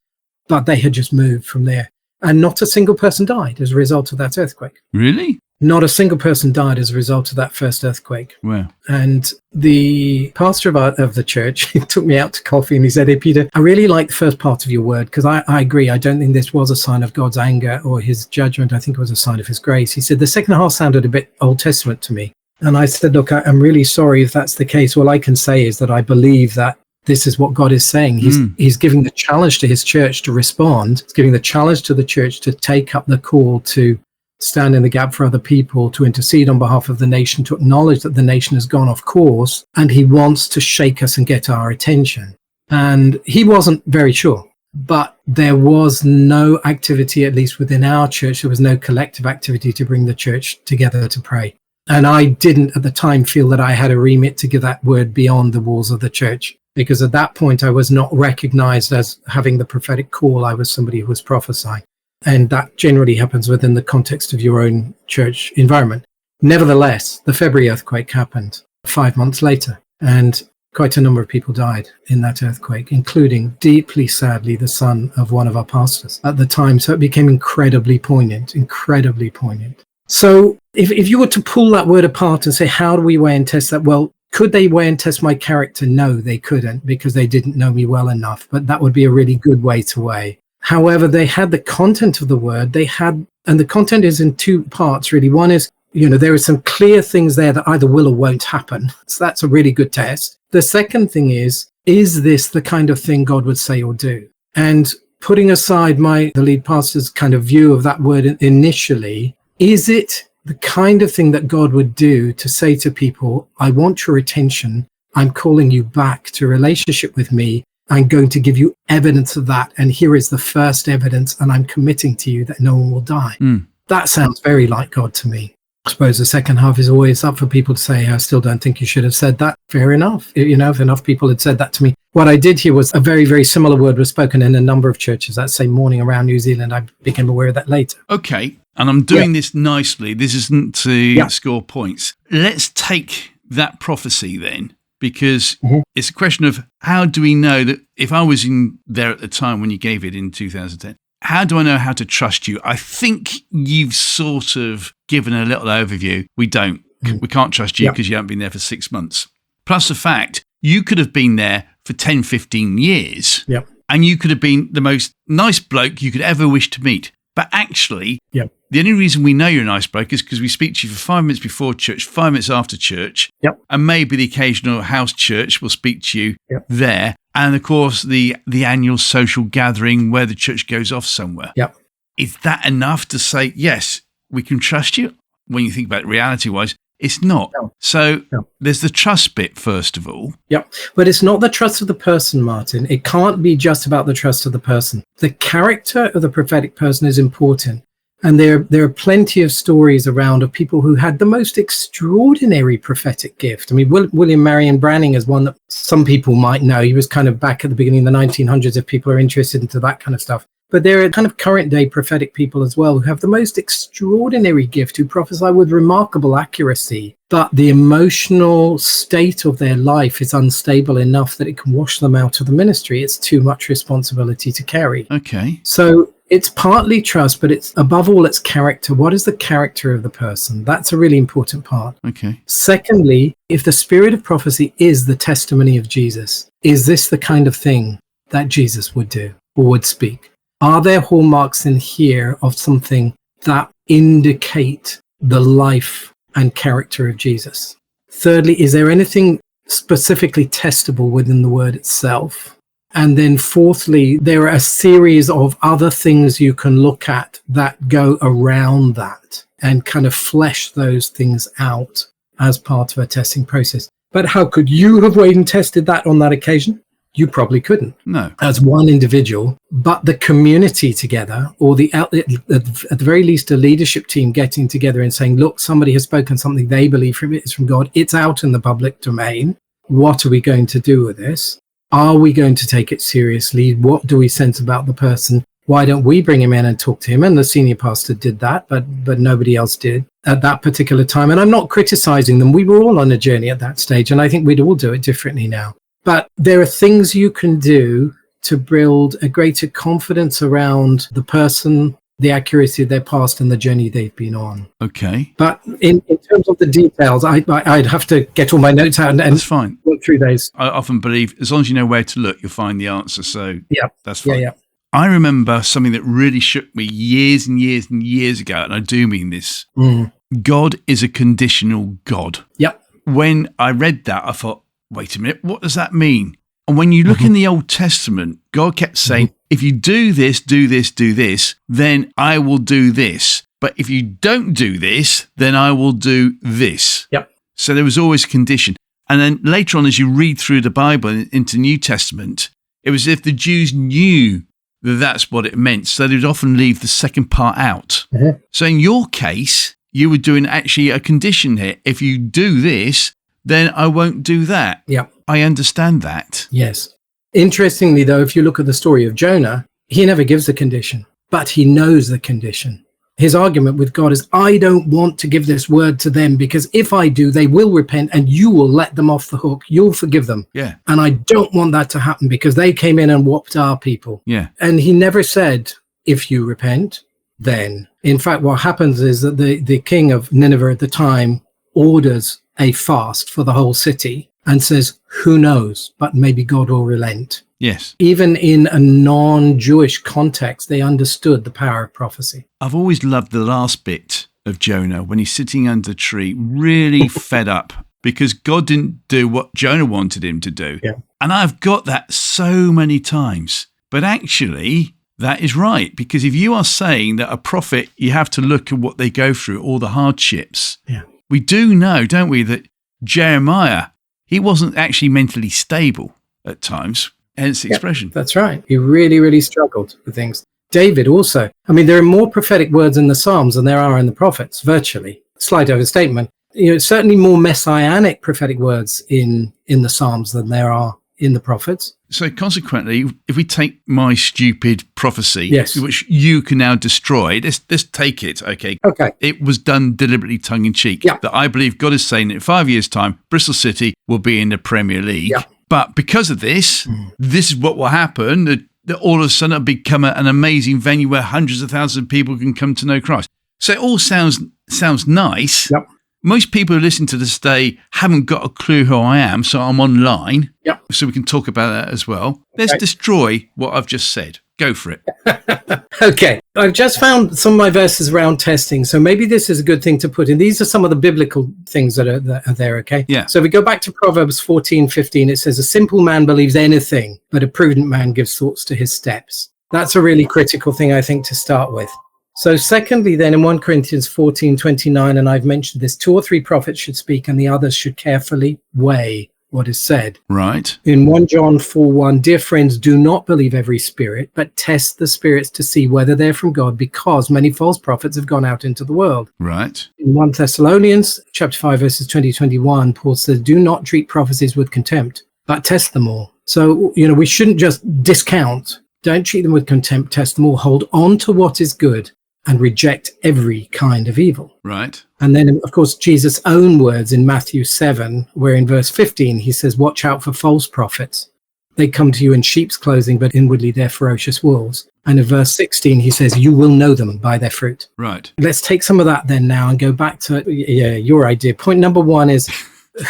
S2: but they had just moved from there. And not a single person died as a result of that earthquake.
S1: Really?
S2: Not a single person died as a result of that first earthquake.
S1: Wow.
S2: And the pastor of the church, he took me out to coffee and he said, "Hey, Peter, I really like the first part of your word, because I agree. I don't think this was a sign of God's anger or his judgment. I think it was a sign of his grace." He said, "The second half sounded a bit Old Testament to me." And I said, "Look, I'm really sorry if that's the case. All I can say is that I believe that this is what God is saying. He's giving the challenge to his church to respond. He's giving the challenge to the church to take up the call to stand in the gap for other people, to intercede on behalf of the nation, to acknowledge that the nation has gone off course, and he wants to shake us and get our attention." And he wasn't very sure, but there was no activity, at least within our church, there was no collective activity to bring the church together to pray. And I didn't at the time feel that I had a remit to give that word beyond the walls of the church, because at that point I was not recognized as having the prophetic call. I was somebody who was prophesying. And that generally happens within the context of your own church environment. Nevertheless, the February earthquake happened 5 months later, and quite a number of people died in that earthquake, including, deeply sadly, the son of one of our pastors at the time. So it became incredibly poignant. So if you were to pull that word apart and say, how do we weigh and test that? Well, could they weigh and test my character? No, they couldn't, because they didn't know me well enough. But that would be a really good way to weigh. However, they had the content of the word. And the content is in two parts, really. One is, there are some clear things there that either will or won't happen. So that's a really good test. The second thing is this the kind of thing God would say or do? And putting aside the lead pastor's kind of view of that word initially, is it the kind of thing that God would do to say to people, I want your attention. I'm calling you back to relationship with me. I'm going to give you evidence of that. And here is the first evidence. And I'm committing to you that no one will die. That sounds very like God to me. I suppose the second half is always up for people to say, I still don't think you should have said that. Fair enough. If enough people had said that to me. What I did hear was a very, very similar word was spoken in a number of churches that same morning around New Zealand. I became aware of that later.
S1: Okay. And I'm doing this nicely. This isn't to score points. Let's take that prophecy then, because it's a question of how do we know that if I was in there at the time when you gave it in 2010, how do I know how to trust you? I think you've sort of given a little overview. We don't. We can't trust you because you haven't been there for 6 months. Plus the fact you could have been there for 10, 15 years and you could have been the most nice bloke you could ever wish to meet. But actually, the only reason we know you're a nice bloke is because we speak to you for 5 minutes before church, 5 minutes after church, and maybe the occasional house church will speak to you there. And of course, the annual social gathering where the church goes off somewhere. Is that enough to say, yes, we can trust you? When you think about it reality-wise, it's not. So there's the trust bit, first of all.
S2: But it's not the trust of the person, Martin. It can't be just about the trust of the person. The character of the prophetic person is important. And there are plenty of stories around of people who had the most extraordinary prophetic gift. I mean, William Marion Branning is one that some people might know. He was kind of back at the beginning of the 1900s, if people are interested into that kind of stuff. But there are kind of current day prophetic people as well who have the most extraordinary gift, who prophesy with remarkable accuracy. But the emotional state of their life is unstable enough that it can wash them out of the ministry. It's too much responsibility to carry.
S1: Okay.
S2: So it's partly trust, but it's above all, it's character. What is the character of the person? That's a really important part.
S1: Okay.
S2: Secondly, if the spirit of prophecy is the testimony of Jesus, is this the kind of thing that Jesus would do or would speak? Are there hallmarks in here of something that indicate the life and character of Jesus? Thirdly, is there anything specifically testable within the word itself? And then fourthly, there are a series of other things you can look at that go around that and kind of flesh those things out as part of a testing process. But how could you have weighed and tested that on that occasion? You probably couldn't.
S1: No.
S2: As one individual, but the community together, or at the very least a leadership team getting together and saying, look, somebody has spoken something they believe is from God. It's out in the public domain. What are we going to do with this? Are we going to take it seriously? What do we sense about the person? Why don't we bring him in and talk to him? And the senior pastor did that, but nobody else did at that particular time. And I'm not criticizing them. We were all on a journey at that stage, and I think we'd all do it differently now. But there are things you can do to build a greater confidence around the person, the accuracy of their past, and the journey they've been on.
S1: Okay.
S2: But in terms of the details, I'd have to get all my notes out and
S1: that's fine.
S2: Work through those.
S1: I often believe as long as you know where to look, you'll find the answer. So
S2: yeah,
S1: that's fine.
S2: Yeah.
S1: I remember something that really shook me years and years and years ago, and I do mean this. God is a conditional God.
S2: Yep.
S1: When I read that, I thought, wait a minute, what does that mean? And when you look in the Old Testament, God kept saying, if you do this, do this, do this, then I will do this. But if you don't do this, then I will do this.
S2: Yep.
S1: So there was always a condition. And then later on, as you read through the Bible into New Testament, it was as if the Jews knew that that's what it meant. So they would often leave the second part out. So in your case, you were doing actually a condition here. If you do this, then I won't do that.
S2: Yeah.
S1: I understand that.
S2: Yes. Interestingly, though, if you look at the story of Jonah, he never gives the condition, but he knows the condition. His argument with God is, I don't want to give this word to them because if I do, they will repent and you will let them off the hook. You'll forgive them.
S1: Yeah.
S2: And I don't want that to happen because they came in and whopped our people.
S1: Yeah.
S2: And he never said, if you repent, then. In fact, what happens is that the king of Nineveh at the time orders a fast for the whole city and says, who knows, but maybe God will relent.
S1: Yes.
S2: Even in a non-Jewish context, they understood the power of prophecy.
S1: I've always loved the last bit of Jonah when he's sitting under a tree, really fed up because God didn't do what Jonah wanted him to do.
S2: Yeah.
S1: And I've got that so many times. But actually, that is right. Because if you are saying that a prophet, you have to look at what they go through, all the hardships.
S2: Yeah.
S1: We do know, don't we, that Jeremiah, he wasn't actually mentally stable at times, hence the expression.
S2: That's right. He really, really struggled with things. David also. I mean, there are more prophetic words in the Psalms than there are in the prophets, virtually. Slight overstatement. Certainly more messianic prophetic words in the Psalms than there are in the prophets.
S1: So consequently, if we take my stupid prophecy,
S2: yes,
S1: which you can now destroy, let's take it, okay?
S2: Okay.
S1: It was done deliberately tongue-in-cheek.
S2: Yeah.
S1: That I believe God is saying that in 5 years' time, Bristol City will be in the Premier League.
S2: Yeah.
S1: But because of this, this is what will happen, that all of a sudden it'll become an amazing venue where hundreds of thousands of people can come to know Christ. So it all sounds nice.
S2: Yep.
S1: Most people who listen to this today haven't got a clue who I am, so I'm online.
S2: Yep.
S1: So we can talk about that as well. Let's destroy what I've just said. Go for it.
S2: Okay. I've just found some of my verses around testing, so maybe this is a good thing to put in. These are some of the biblical things that are there, okay?
S1: Yeah.
S2: So if we go back to Proverbs 14:15, it says, a simple man believes anything, but a prudent man gives thoughts to his steps. That's a really critical thing, I think, to start with. So secondly, then in 1 Corinthians 14:29, and I've mentioned this, 2 or 3 prophets should speak and the others should carefully weigh what is said.
S1: Right.
S2: In 1 John 4:1, dear friends, do not believe every spirit, but test the spirits to see whether they're from God, because many false prophets have gone out into the world.
S1: Right.
S2: In 1 Thessalonians chapter 5, verses 20-21, Paul says, do not treat prophecies with contempt, but test them all. So, we shouldn't just discount. Don't treat them with contempt, test them all, hold on to what is good, and reject every kind of evil.
S1: Right.
S2: And then, of course, Jesus' own words in Matthew 7, where in verse 15, he says, watch out for false prophets. They come to you in sheep's clothing, but inwardly they're ferocious wolves. And in verse 16, he says, you will know them by their fruit.
S1: Right.
S2: Let's take some of that then now and go back to your idea. Point number one is,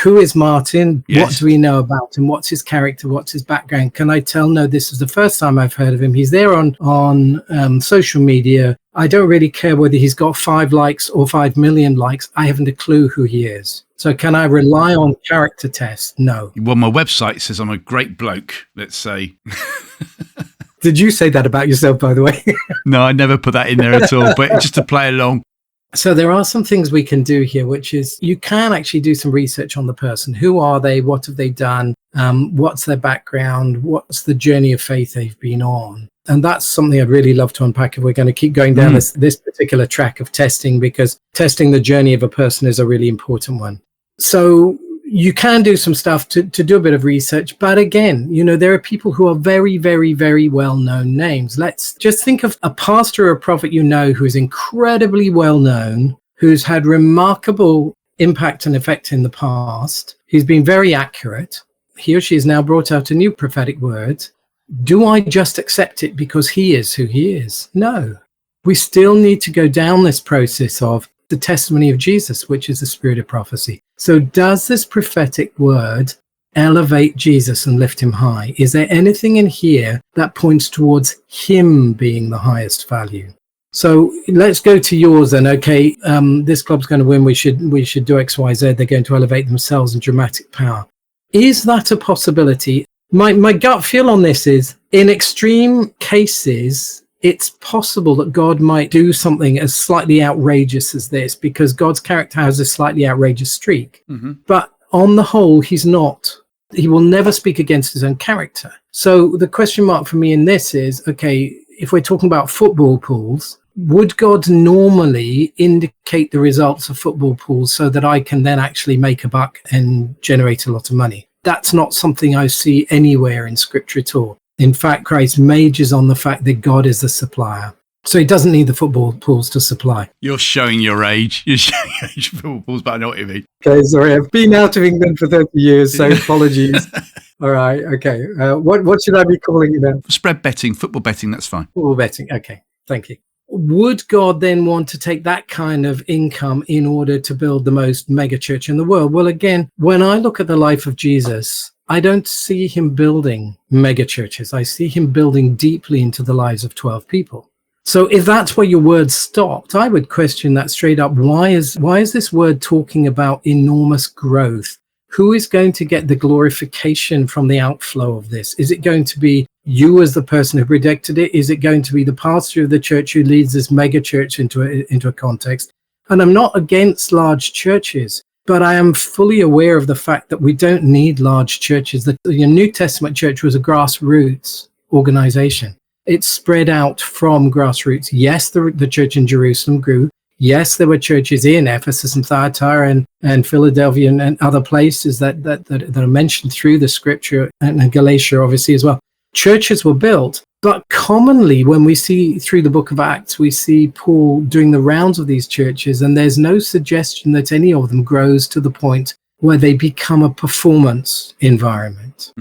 S2: who is Martin?
S1: Yes.
S2: What do we know about him? What's his character? What's his background? Can I tell? No, this is the first time I've heard of him. He's there on social media. I don't really care whether he's got 5 likes or 5 million likes. I haven't a clue who he is. So can I rely on character tests? No.
S1: Well, my website says I'm a great bloke, let's say.
S2: Did you say that about yourself, by the way?
S1: No, I never put that in there at all, but just to play along.
S2: So there are some things we can do here, which is you can actually do some research on the person. Who are they? What have they done? What's their background? What's the journey of faith they've been on? And that's something I'd really love to unpack if we're going to keep going down this particular track of testing, because testing the journey of a person is a really important one. So you can do some stuff to do a bit of research. But again, there are people who are very, very, very well-known names. Let's just think of a pastor or a prophet who is incredibly well-known, who's had remarkable impact and effect in the past. He's been very accurate. He or she has now brought out a new prophetic word. Do I just accept it because he is who he is? No. We still need to go down this process of the testimony of Jesus, which is the spirit of prophecy. So does this prophetic word elevate Jesus and lift him high? Is there anything in here that points towards him being the highest value? So let's go to yours then. Okay, this club's going to win. We should do X, Y, Z. They're going to elevate themselves in dramatic power. Is that a possibility? My gut feel on this is, in extreme cases, it's possible that God might do something as slightly outrageous as this, because God's character has a slightly outrageous streak. Mm-hmm. But on the whole, he's not. He will never speak against his own character. So the question mark for me in this is, okay, if we're talking about football pools, would God normally indicate the results of football pools so that I can then actually make a buck and generate a lot of money? That's not something I see anywhere in Scripture at all. In fact, Christ majors on the fact that God is the supplier. So he doesn't need the football pools to supply.
S1: You're showing your age. You're showing your age for football pools, but I know what you mean.
S2: Okay, sorry. I've been out of England for 30 years, so apologies. All right, okay. What should I be calling it now?
S1: Spread betting, football betting, that's fine.
S2: Football betting, okay. Thank you. Would God then want to take that kind of income in order to build the most mega church in the world? Well, again, when I look at the life of Jesus, I don't see him building mega churches. I see him building deeply into the lives of 12 people. So if that's where your word stopped, I would question that straight up. Why is this word talking about enormous growth? Who is going to get the glorification from the outflow of this? Is it going to be you as the person who predicted it? Is it going to be the pastor of the church who leads this mega church into a context? And I'm not against large churches, but I am fully aware of the fact that we don't need large churches. The New Testament church was a grassroots organization. It spread out from grassroots. Yes, the church in Jerusalem grew. Yes, there were churches in Ephesus and Thyatira and Philadelphia and other places that are mentioned through the scripture, and Galatia obviously as well. Churches were built, but commonly when we see through the book of Acts, we see Paul doing the rounds of these churches, and there's no suggestion that any of them grows to the point where they become a performance environment.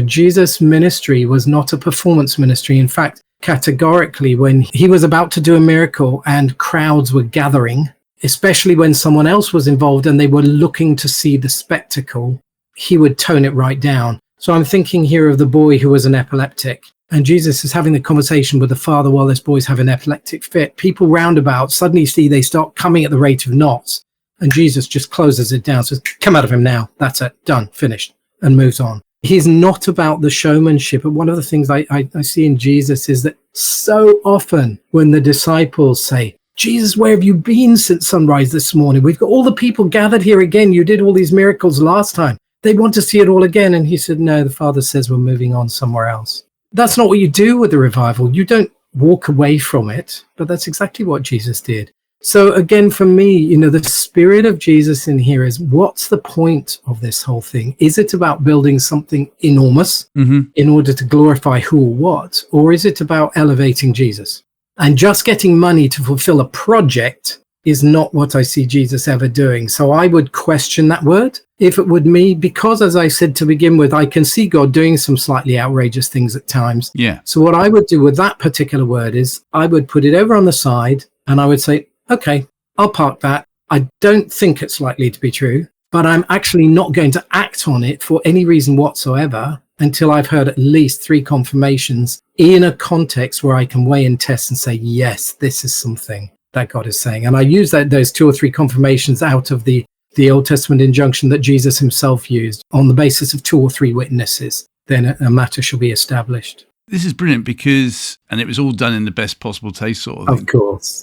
S2: Jesus' ministry was not a performance ministry. In fact, categorically, when he was about to do a miracle and crowds were gathering, especially when someone else was involved and they were looking to see the spectacle, he would tone it right down. So I'm thinking here of the boy who was an epileptic, and Jesus is having the conversation with the father while this boy's having an epileptic fit. People round about suddenly see they start coming at the rate of knots, and Jesus just closes it down, says, come out of him now. That's it. Done. Finished. And moves on. He's not about the showmanship. But one of the things I see in Jesus is that so often when the disciples say, Jesus, where have you been since sunrise this morning? We've got all the people gathered here again. You did all these miracles last time. they want to see it all again. And he said, no, the Father says we're moving on somewhere else. That's not what you do with the revival. You don't walk away from it, but that's exactly what Jesus did. So again, for me, the spirit of Jesus in here is, what's the point of this whole thing? Is it about building something enormous in order to glorify who or what? Or is it about elevating Jesus? And just getting money to fulfill a project is not what I see Jesus ever doing. So I would question that word if it would me, because as I said to begin with, I can see God doing some slightly outrageous things at times.
S1: Yeah.
S2: So what I would do with that particular word is I would put it over on the side and I would say, okay, I'll park that. I don't think it's likely to be true, but I'm actually not going to act on it for any reason whatsoever until I've heard at least 3 confirmations in a context where I can weigh and test and say, yes, this is something that God is saying. And I use those 2 or 3 confirmations out of the Old Testament injunction that Jesus himself used on the basis of 2 or 3 witnesses. Then a matter shall be established.
S1: This is brilliant because, and it was all done in the best possible taste sort of thing.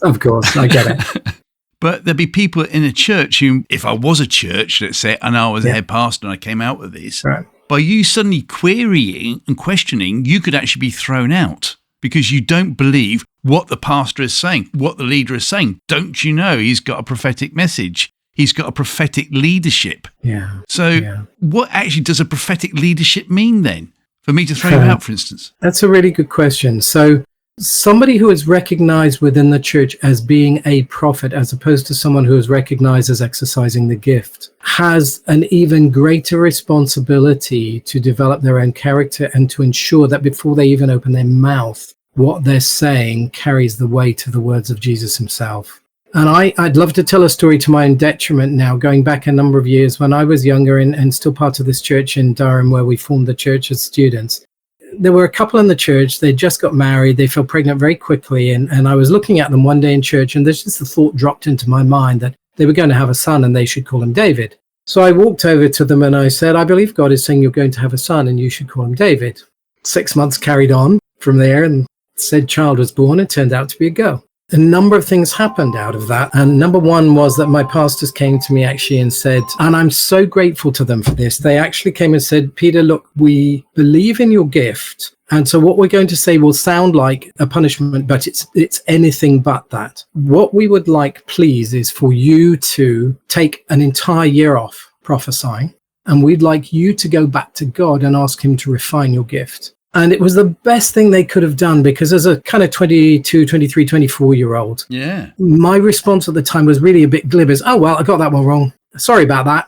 S2: Of course, I get it.
S1: But there'd be people in a church who, if I was a church, let's say, and I was a head pastor and I came out with this,
S2: right,
S1: by you suddenly querying and questioning, you could actually be thrown out because you don't believe what the pastor is saying, what the leader is saying. Don't you know he's got a prophetic message? He's got a prophetic leadership.
S2: Yeah.
S1: So what actually does a prophetic leadership mean then? For me to throw you out, for instance?
S2: That's a really good question. So somebody who is recognized within the church as being a prophet, as opposed to someone who is recognized as exercising the gift, has an even greater responsibility to develop their own character and to ensure that before they even open their mouth, what they're saying carries the weight of the words of Jesus himself. And I'd love to tell a story to my own detriment now, going back a number of years when I was younger and still part of this church in Durham where we formed the church as students. There were a couple in the church. They just got married. They fell pregnant very quickly. And I was looking at them one day in church, and there's just the thought dropped into my mind that they were going to have a son and they should call him David. So I walked over to them and I said, I believe God is saying you're going to have a son and you should call him David. 6 months carried on from there, and said child was born. It turned out to be a girl. A number of things happened out of that. And number one was that my pastors came to me actually and said, and I'm so grateful to them for this. They actually came and said, Peter, look, we believe in your gift. And so what we're going to say will sound like a punishment, but it's anything but that. What we would like, please, is for you to take an entire year off prophesying. And we'd like you to go back to God and ask him to refine your gift. And it was the best thing they could have done, because as a kind of 22, 23, 24-year-old, my response at the time was really a bit glib as, oh, well, I got that one wrong. Sorry about that.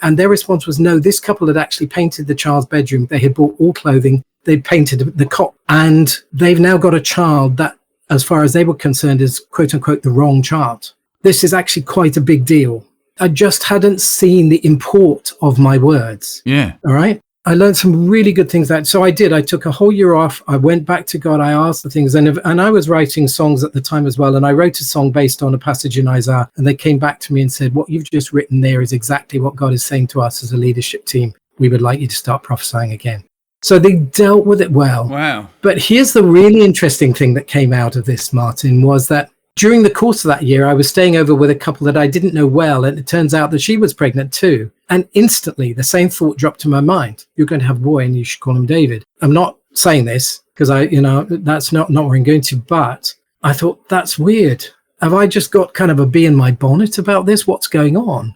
S2: And their response was, no, this couple had actually painted the child's bedroom. They had bought all clothing. They'd painted the cot, and they've now got a child that, as far as they were concerned, is quote unquote the wrong child. This is actually quite a big deal. I just hadn't seen the import of my words.
S1: Yeah.
S2: All right. I learned some really good things. So I took a whole year off. I went back to God. I asked the things, and I was writing songs at the time as well. And I wrote a song based on a passage in Isaiah, and they came back to me and said, what you've just written there is exactly what God is saying to us as a leadership team. We would like you to start prophesying again. So they dealt with it well.
S1: Wow.
S2: But here's the really interesting thing that came out of this, Martin, was that during the course of that year, I was staying over with a couple that I didn't know well, and it turns out that she was pregnant too. And instantly, the same thought dropped to my mind. You're going to have a boy, and you should call him David. I'm not saying this because that's not where I'm going to, but I thought, that's weird. Have I just got kind of a bee in my bonnet about this? What's going on?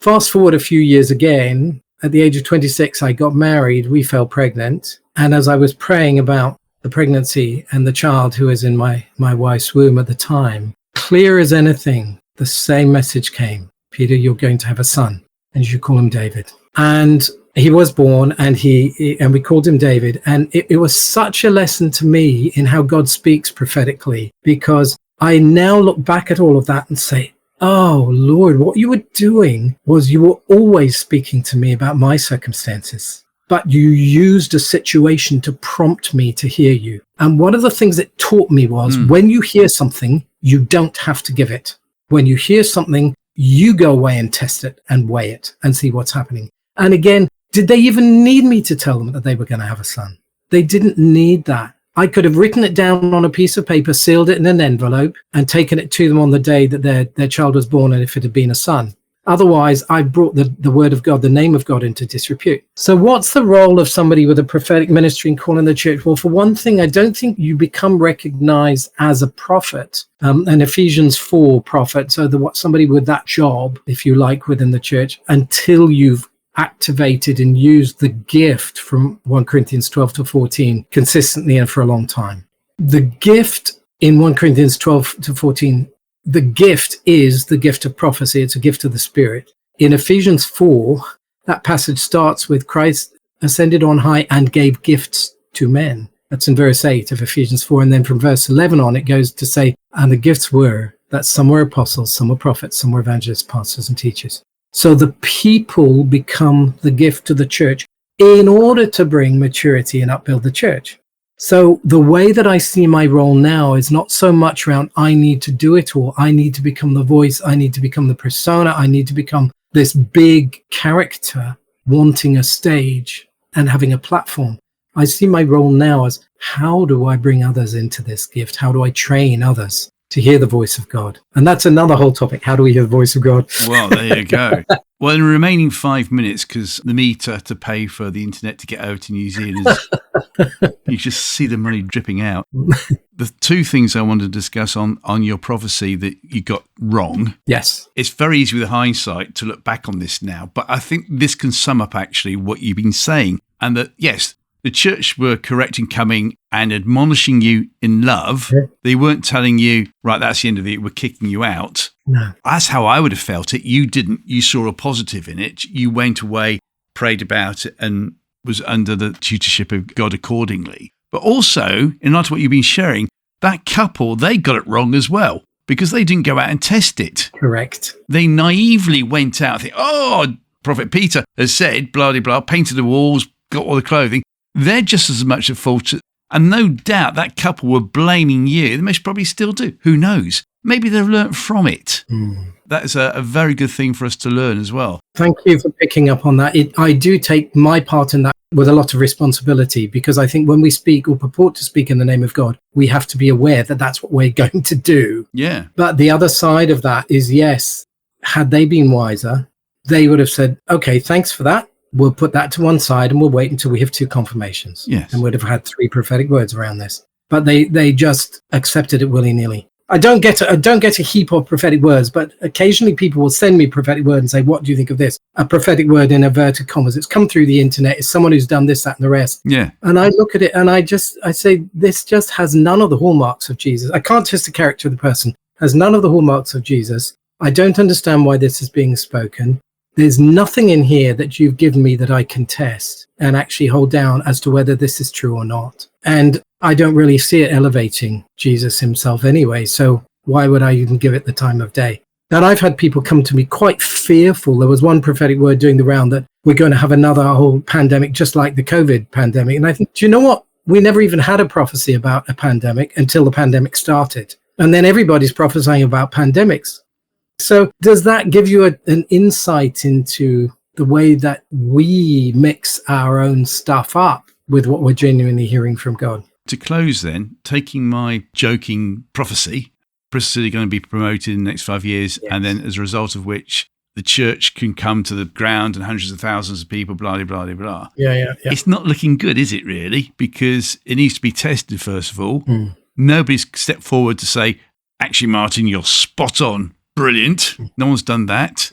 S2: Fast forward a few years again. At the age of 26, I got married. We fell pregnant. And as I was praying about the pregnancy and the child who was in my wife's womb at the time, clear as anything, the same message came. Peter, you're going to have a son, and you should call him David. And he was born, and we called him David. And it was such a lesson to me in how God speaks prophetically, because I now look back at all of that and say, oh, Lord, what you were doing was you were always speaking to me about my circumstances, but you used a situation to prompt me to hear you. And one of the things it taught me was when you hear something, you don't have to give it. When you hear something, you go away and test it and weigh it and see what's happening. And again, did they even need me to tell them that they were going to have a son? They didn't need that. I could have written it down on a piece of paper, sealed it in an envelope, and taken it to them on the day that their child was born, and if it had been a son. Otherwise, I've brought the word of God, the name of God, into disrepute. So what's the role of somebody with a prophetic ministry and calling the church? Well, for one thing, I don't think you become recognized as a prophet, an Ephesians 4 prophet, so somebody with that job, if you like, within the church, until you've activated and used the gift from 1 Corinthians 12 to 14 consistently and for a long time. The gift in 1 Corinthians 12 to 14, the gift is the gift of prophecy. It's a gift of the Spirit. In Ephesians 4, that passage starts with Christ ascended on high and gave gifts to men. That's in verse 8 of Ephesians 4. And then from verse 11 on, it goes to say, and the gifts were that some were apostles, some were prophets, some were evangelists, pastors, and teachers. So the people become the gift to the church in order to bring maturity and upbuild the church. So the way that I see my role now is not so much around I need to do it all. I need to become the voice. I need to become the persona. I need to become this big character wanting a stage and having a platform. I see my role now as how do I bring others into this gift? How do I train others to hear the voice of God? And that's another whole topic. How do we hear the voice of God?
S1: Well, there you go. Well, in the remaining 5 minutes, because the meter to pay for the internet to get over to New Zealand is, you just see the money dripping out. The two things I wanted to discuss on your prophecy that you got wrong.
S2: Yes.
S1: It's very easy with hindsight to look back on this now, but I think this can sum up actually what you've been saying. And that, yes, the church were correct in coming and admonishing you in love. Yeah. They weren't telling you, right, that's the end of it, we're kicking you out.
S2: No.
S1: That's how I would have felt it. You didn't. You saw a positive in it. You went away, prayed about it, and was under the tutorship of God accordingly. But also, in light of what you've been sharing, that couple, they got it wrong as well because they didn't go out and test it.
S2: Correct.
S1: They naively went out and think, oh, Prophet Peter has said, blah, blah, blah, painted the walls, got all the clothing. They're just as much at fault. And no doubt that couple were blaming you. They most probably still do. Who knows? Maybe they've learnt from it. That is a very good thing for us to learn as well.
S2: Thank you for picking up on that. I do take my part in that with a lot of responsibility, because I think when we speak or purport to speak in the name of God, we have to be aware that that's what we're going to do.
S1: Yeah.
S2: But the other side of that is, yes, had they been wiser, they would have said, okay, thanks for that. We'll put that to one side and we'll wait until we have 2 confirmations.
S1: Yes.
S2: And we'd have had 3 prophetic words around this. But they just accepted it willy-nilly. I don't get a heap of prophetic words, but occasionally people will send me a prophetic word and say, what do you think of this? A prophetic word in inverted commas. It's come through the internet. It's someone who's done this, that, and the rest.
S1: Yeah.
S2: And I look at it and I say, this just has none of the hallmarks of Jesus. I can't test the character of the person. Has none of the hallmarks of Jesus. I don't understand why this is being spoken. There's nothing in here that you've given me that I can test and actually hold down as to whether this is true or not. And I don't really see it elevating Jesus himself anyway. So why would I even give it the time of day? And I've had people come to me quite fearful. There was one prophetic word doing the round that we're going to have another whole pandemic, just like the COVID pandemic. And I think, do you know what? We never even had a prophecy about a pandemic until the pandemic started. And then everybody's prophesying about pandemics. So does that give you an insight into the way that we mix our own stuff up with what we're genuinely hearing from God?
S1: To close then, taking my joking prophecy going to be promoted in the next 5 years, yes. And then as a result of which the church can come to the ground and hundreds of thousands of people, blah, blah, blah, blah.
S2: Yeah.
S1: It's not looking good, is it really? Because it needs to be tested, first of all. Nobody's stepped forward to say, actually, Martin, you're spot on. Brilliant. No one's done that.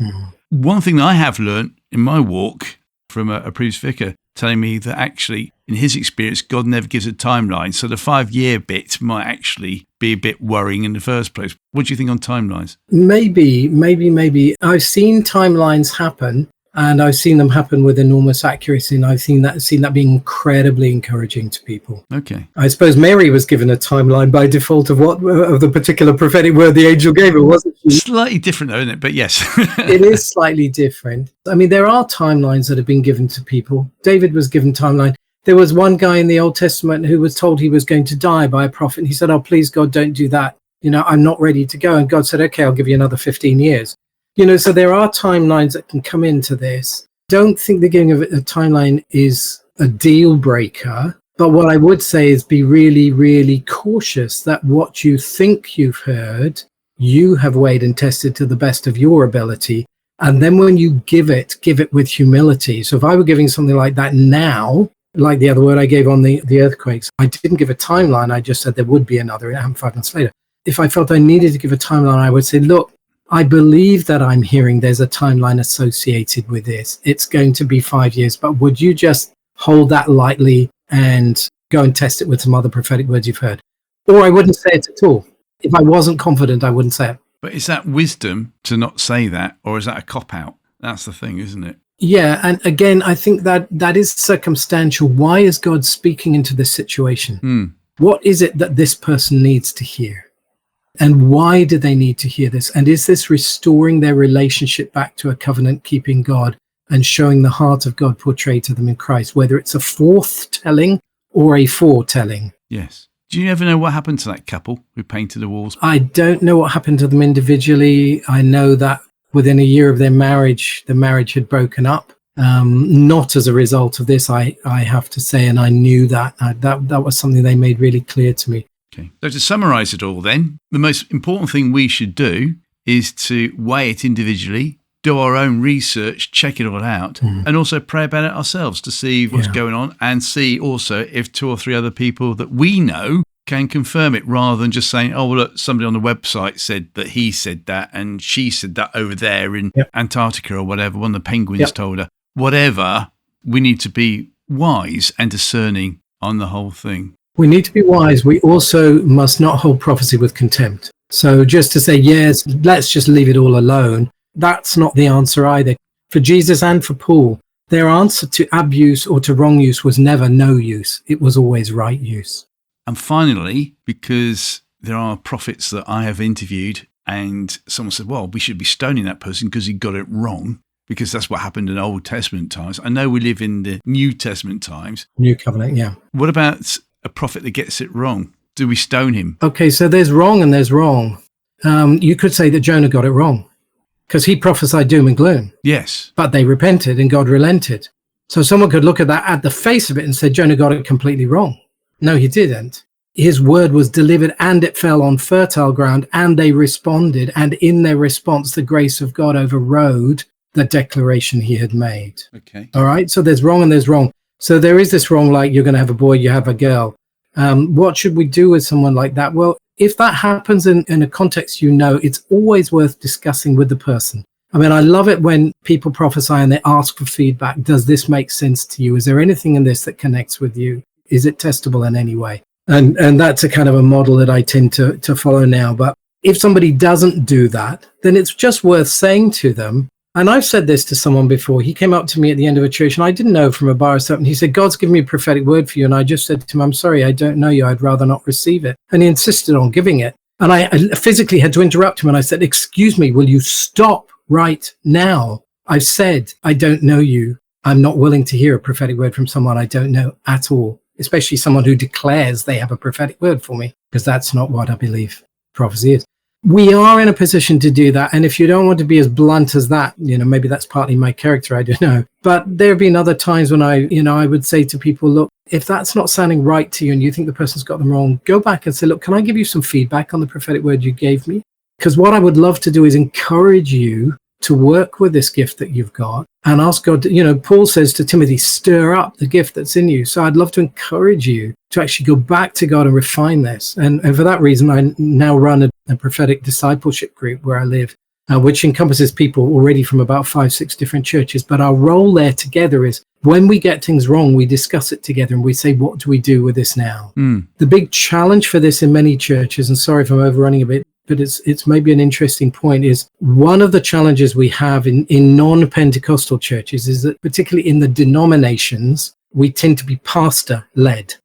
S1: One thing that I have learned in my walk from a previous vicar telling me that actually, in his experience, God never gives a timeline. So the 5-year bit might actually be a bit worrying in the first place. What do you think on timelines? Maybe.
S2: I've seen timelines happen, and I've seen them happen with enormous accuracy, and I've seen that being incredibly encouraging to people.
S1: Okay.
S2: I suppose Mary was given a timeline by default of the particular prophetic word the angel gave her, wasn't she?
S1: Slightly different, though, isn't it? But yes.
S2: It is slightly different. I mean, there are timelines that have been given to people. David was given timeline. There was one guy in the Old Testament who was told he was going to die by a prophet. And he said, oh, please, God, don't do that. I'm not ready to go. And God said, okay, I'll give you another 15 years. So there are timelines that can come into this. Don't think the giving of a timeline is a deal breaker. But what I would say is be really, really cautious that what you think you've heard, you have weighed and tested to the best of your ability. And then when you give it with humility. So if I were giving something like that now, like the other word I gave on the earthquakes, I didn't give a timeline. I just said there would be another. It happened 5 months later. If I felt I needed to give a timeline, I would say, look, I believe that I'm hearing there's a timeline associated with this. It's going to be 5 years, but would you just hold that lightly and go and test it with some other prophetic words you've heard? Or I wouldn't say it at all. If I wasn't confident, I wouldn't say it.
S1: But is that wisdom to not say that, or is that a cop-out? That's the thing, isn't it?
S2: Yeah, and again, I think that is circumstantial. Why is God speaking into this situation? What is it that this person needs to hear? And why do they need to hear this? And is this restoring their relationship back to a covenant-keeping God and showing the heart of God portrayed to them in Christ, whether it's a forth-telling or a foretelling?
S1: Yes. Do you ever know what happened to that couple who painted the walls?
S2: I don't know what happened to them individually. I know that within a year of their marriage, the marriage had broken up. Not as a result of this, I have to say, and I knew that. That was something they made really clear to me.
S1: Okay. So to summarise it all then, the most important thing we should do is to weigh it individually, do our own research, check it all out, and also pray about it ourselves to see what's going on, and see also if 2 or 3 other people that we know can confirm it, rather than just saying, oh, well, look, somebody on the website said that he said that and she said that over there in Antarctica or whatever, one of the penguins told her. Whatever, we need to be wise and discerning on the whole thing.
S2: We need to be wise. We also must not hold prophecy with contempt. So just to say, yes, let's just leave it all alone, that's not the answer either. For Jesus and for Paul, their answer to abuse or to wrong use was never no use. It was always right use.
S1: And finally, because there are prophets that I have interviewed and someone said, well, we should be stoning that person because he got it wrong, because that's what happened in Old Testament times. I know we live in the New Testament times.
S2: New covenant, yeah.
S1: What about a prophet that gets it wrong? Do we stone him?
S2: Okay, so there's wrong and there's wrong. You could say that Jonah got it wrong because he prophesied doom and gloom.
S1: Yes.
S2: But they repented and God relented. So someone could look at that at the face of it and say, Jonah got it completely wrong. No, he didn't. His word was delivered and it fell on fertile ground and they responded. And in their response, the grace of God overrode the declaration he had made.
S1: Okay.
S2: All right. So there's wrong and there's wrong. So there is this wrong, like you're going to have a boy, you have a girl. What should we do with someone like that? Well, if that happens in a context, it's always worth discussing with the person. I mean, I love it when people prophesy and they ask for feedback. Does this make sense to you? Is there anything in this that connects with you? Is it testable in any way? And that's a kind of a model that I tend to follow now. But if somebody doesn't do that, then it's just worth saying to them. And I've said this to someone before. He came up to me at the end of a church and I didn't know from a bar or something. He said, God's given me a prophetic word for you. And I just said to him, I'm sorry, I don't know you. I'd rather not receive it. And he insisted on giving it. And I physically had to interrupt him. And I said, excuse me, will you stop right now? I've said, I don't know you. I'm not willing to hear a prophetic word from someone I don't know at all, especially someone who declares they have a prophetic word for me, because that's not what I believe prophecy is. We are in a position to do that. And if you don't want to be as blunt as that, maybe that's partly my character, I don't know. But there have been other times when I would say to people, look, if that's not sounding right to you and you think the person's got them wrong, go back and say, look, can I give you some feedback on the prophetic word you gave me? Because what I would love to do is encourage you to work with this gift that you've got and ask God to, Paul says to Timothy, stir up the gift that's in you. So I'd love to encourage you to actually go back to God and refine this. And for that reason, I now run a prophetic discipleship group where I live, which encompasses people already from about 5-6 different churches. But our role there together is when we get things wrong, we discuss it together and we say, what do we do with this now? The big challenge for this in many churches, and sorry if I'm overrunning a bit, but it's maybe an interesting point, is one of the challenges we have in non-Pentecostal churches is that particularly in the denominations, we tend to be pastor-led.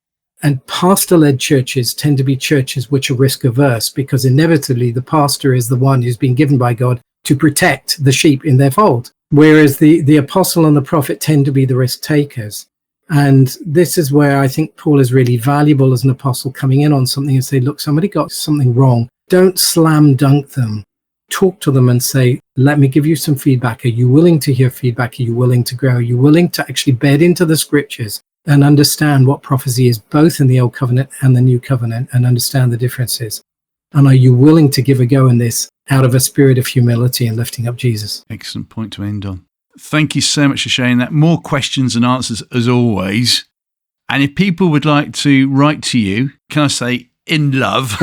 S2: And pastor-led churches tend to be churches which are risk-averse because inevitably the pastor is the one who's been given by God to protect the sheep in their fold, whereas the apostle and the prophet tend to be the risk-takers. And this is where I think Paul is really valuable as an apostle, coming in on something and say, look, somebody got something wrong. Don't slam dunk them. Talk to them and say, let me give you some feedback. Are you willing to hear feedback? Are you willing to grow? Are you willing to actually bed into the scriptures and understand what prophecy is, both in the Old Covenant and the New Covenant, and understand the differences? And are you willing to give a go in this out of a spirit of humility and lifting up Jesus.
S1: Excellent point to end on. Thank you so much for sharing that. More questions and answers as always. And if people would like to write to you, can I say in love,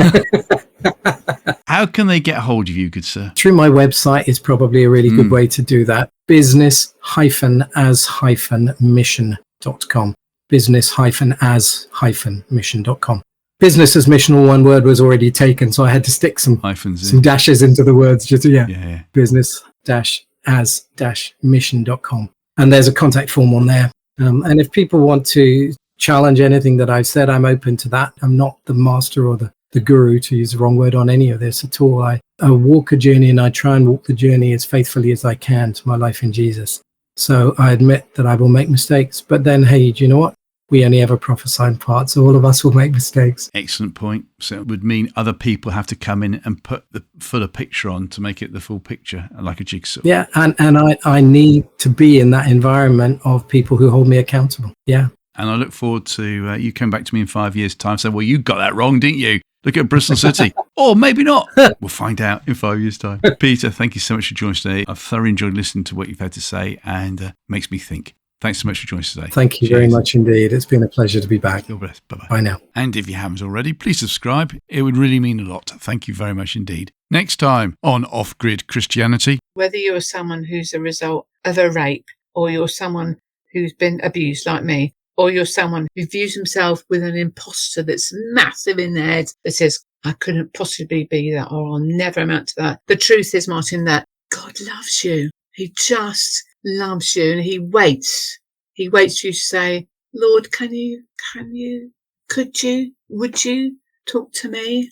S1: how can they get hold of you, good sir?
S2: Through my website is probably a really good way to do that. business-as-mission.com. business-as-mission.com. Business as mission, all one word, was already taken, so I had to stick some
S1: Hyphens
S2: some dashes into the words. Just
S1: Yeah.
S2: business-as-mission.com. And there's a contact form on there. And if people want to challenge anything that I've said, I'm open to that. I'm not the master or the guru, to use the wrong word, on any of this at all. I walk a journey, and I try and walk the journey as faithfully as I can to my life in Jesus. So I admit that I will make mistakes, but then, hey, do you know what? We only have a prophesying part, so all of us will make mistakes.
S1: Excellent point. So it would mean other people have to come in and put the fuller picture on to make it the full picture, like a jigsaw.
S2: Yeah, and I need to be in that environment of people who hold me accountable. Yeah.
S1: And I look forward to you coming back to me in 5 years' time saying, well, you got that wrong, didn't you? Look at Bristol City. Or maybe not. We'll find out in 5 years' time. Peter, thank you so much for joining us today. I've thoroughly enjoyed listening to what you've had to say, and makes me think. Thanks so much for joining us today.
S2: Thank you very much indeed. It's been a pleasure to be back.
S1: Your best. Bye-bye.
S2: Bye now.
S1: And if you haven't already, please subscribe. It would really mean a lot. Thank you very much indeed. Next time on Off-Grid Christianity.
S3: Whether you're someone who's a result of a rape, or you're someone who's been abused like me, or you're someone who views himself with an imposter that's massive in their head that says, I couldn't possibly be that, or I'll never amount to that. The truth is, Martin, that God loves you. He just loves you, and he waits. He waits for you to say, Lord, could you, would you talk to me?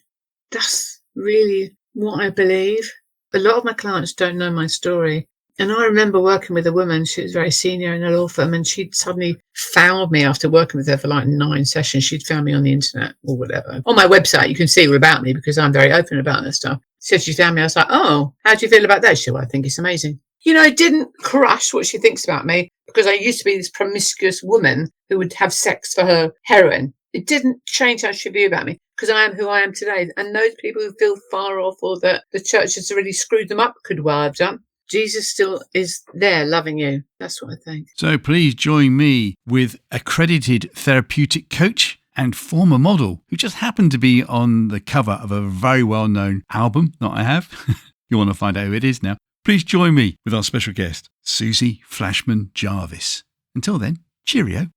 S3: That's really what I believe. A lot of my clients don't know my story. And I remember working with a woman, she was very senior in a law firm, and she'd suddenly found me after working with her for like 9 sessions. She'd found me on the internet or whatever. On my website, you can see all about me because I'm very open about this stuff. So she found me. I was like, oh, how do you feel about that? She said, well, I think it's amazing. You know, it didn't crush what she thinks about me because I used to be this promiscuous woman who would have sex for her heroin. It didn't change how she viewed about me because I am who I am today. And those people who feel far off or that the church has really screwed them up could well have done. Jesus still is there loving you. That's what I think.
S1: So please join me with accredited therapeutic coach and former model who just happened to be on the cover of a very well-known album that I have. You want to find out who it is now? Please join me with our special guest, Susie Flashman Jarvis. Until then, cheerio.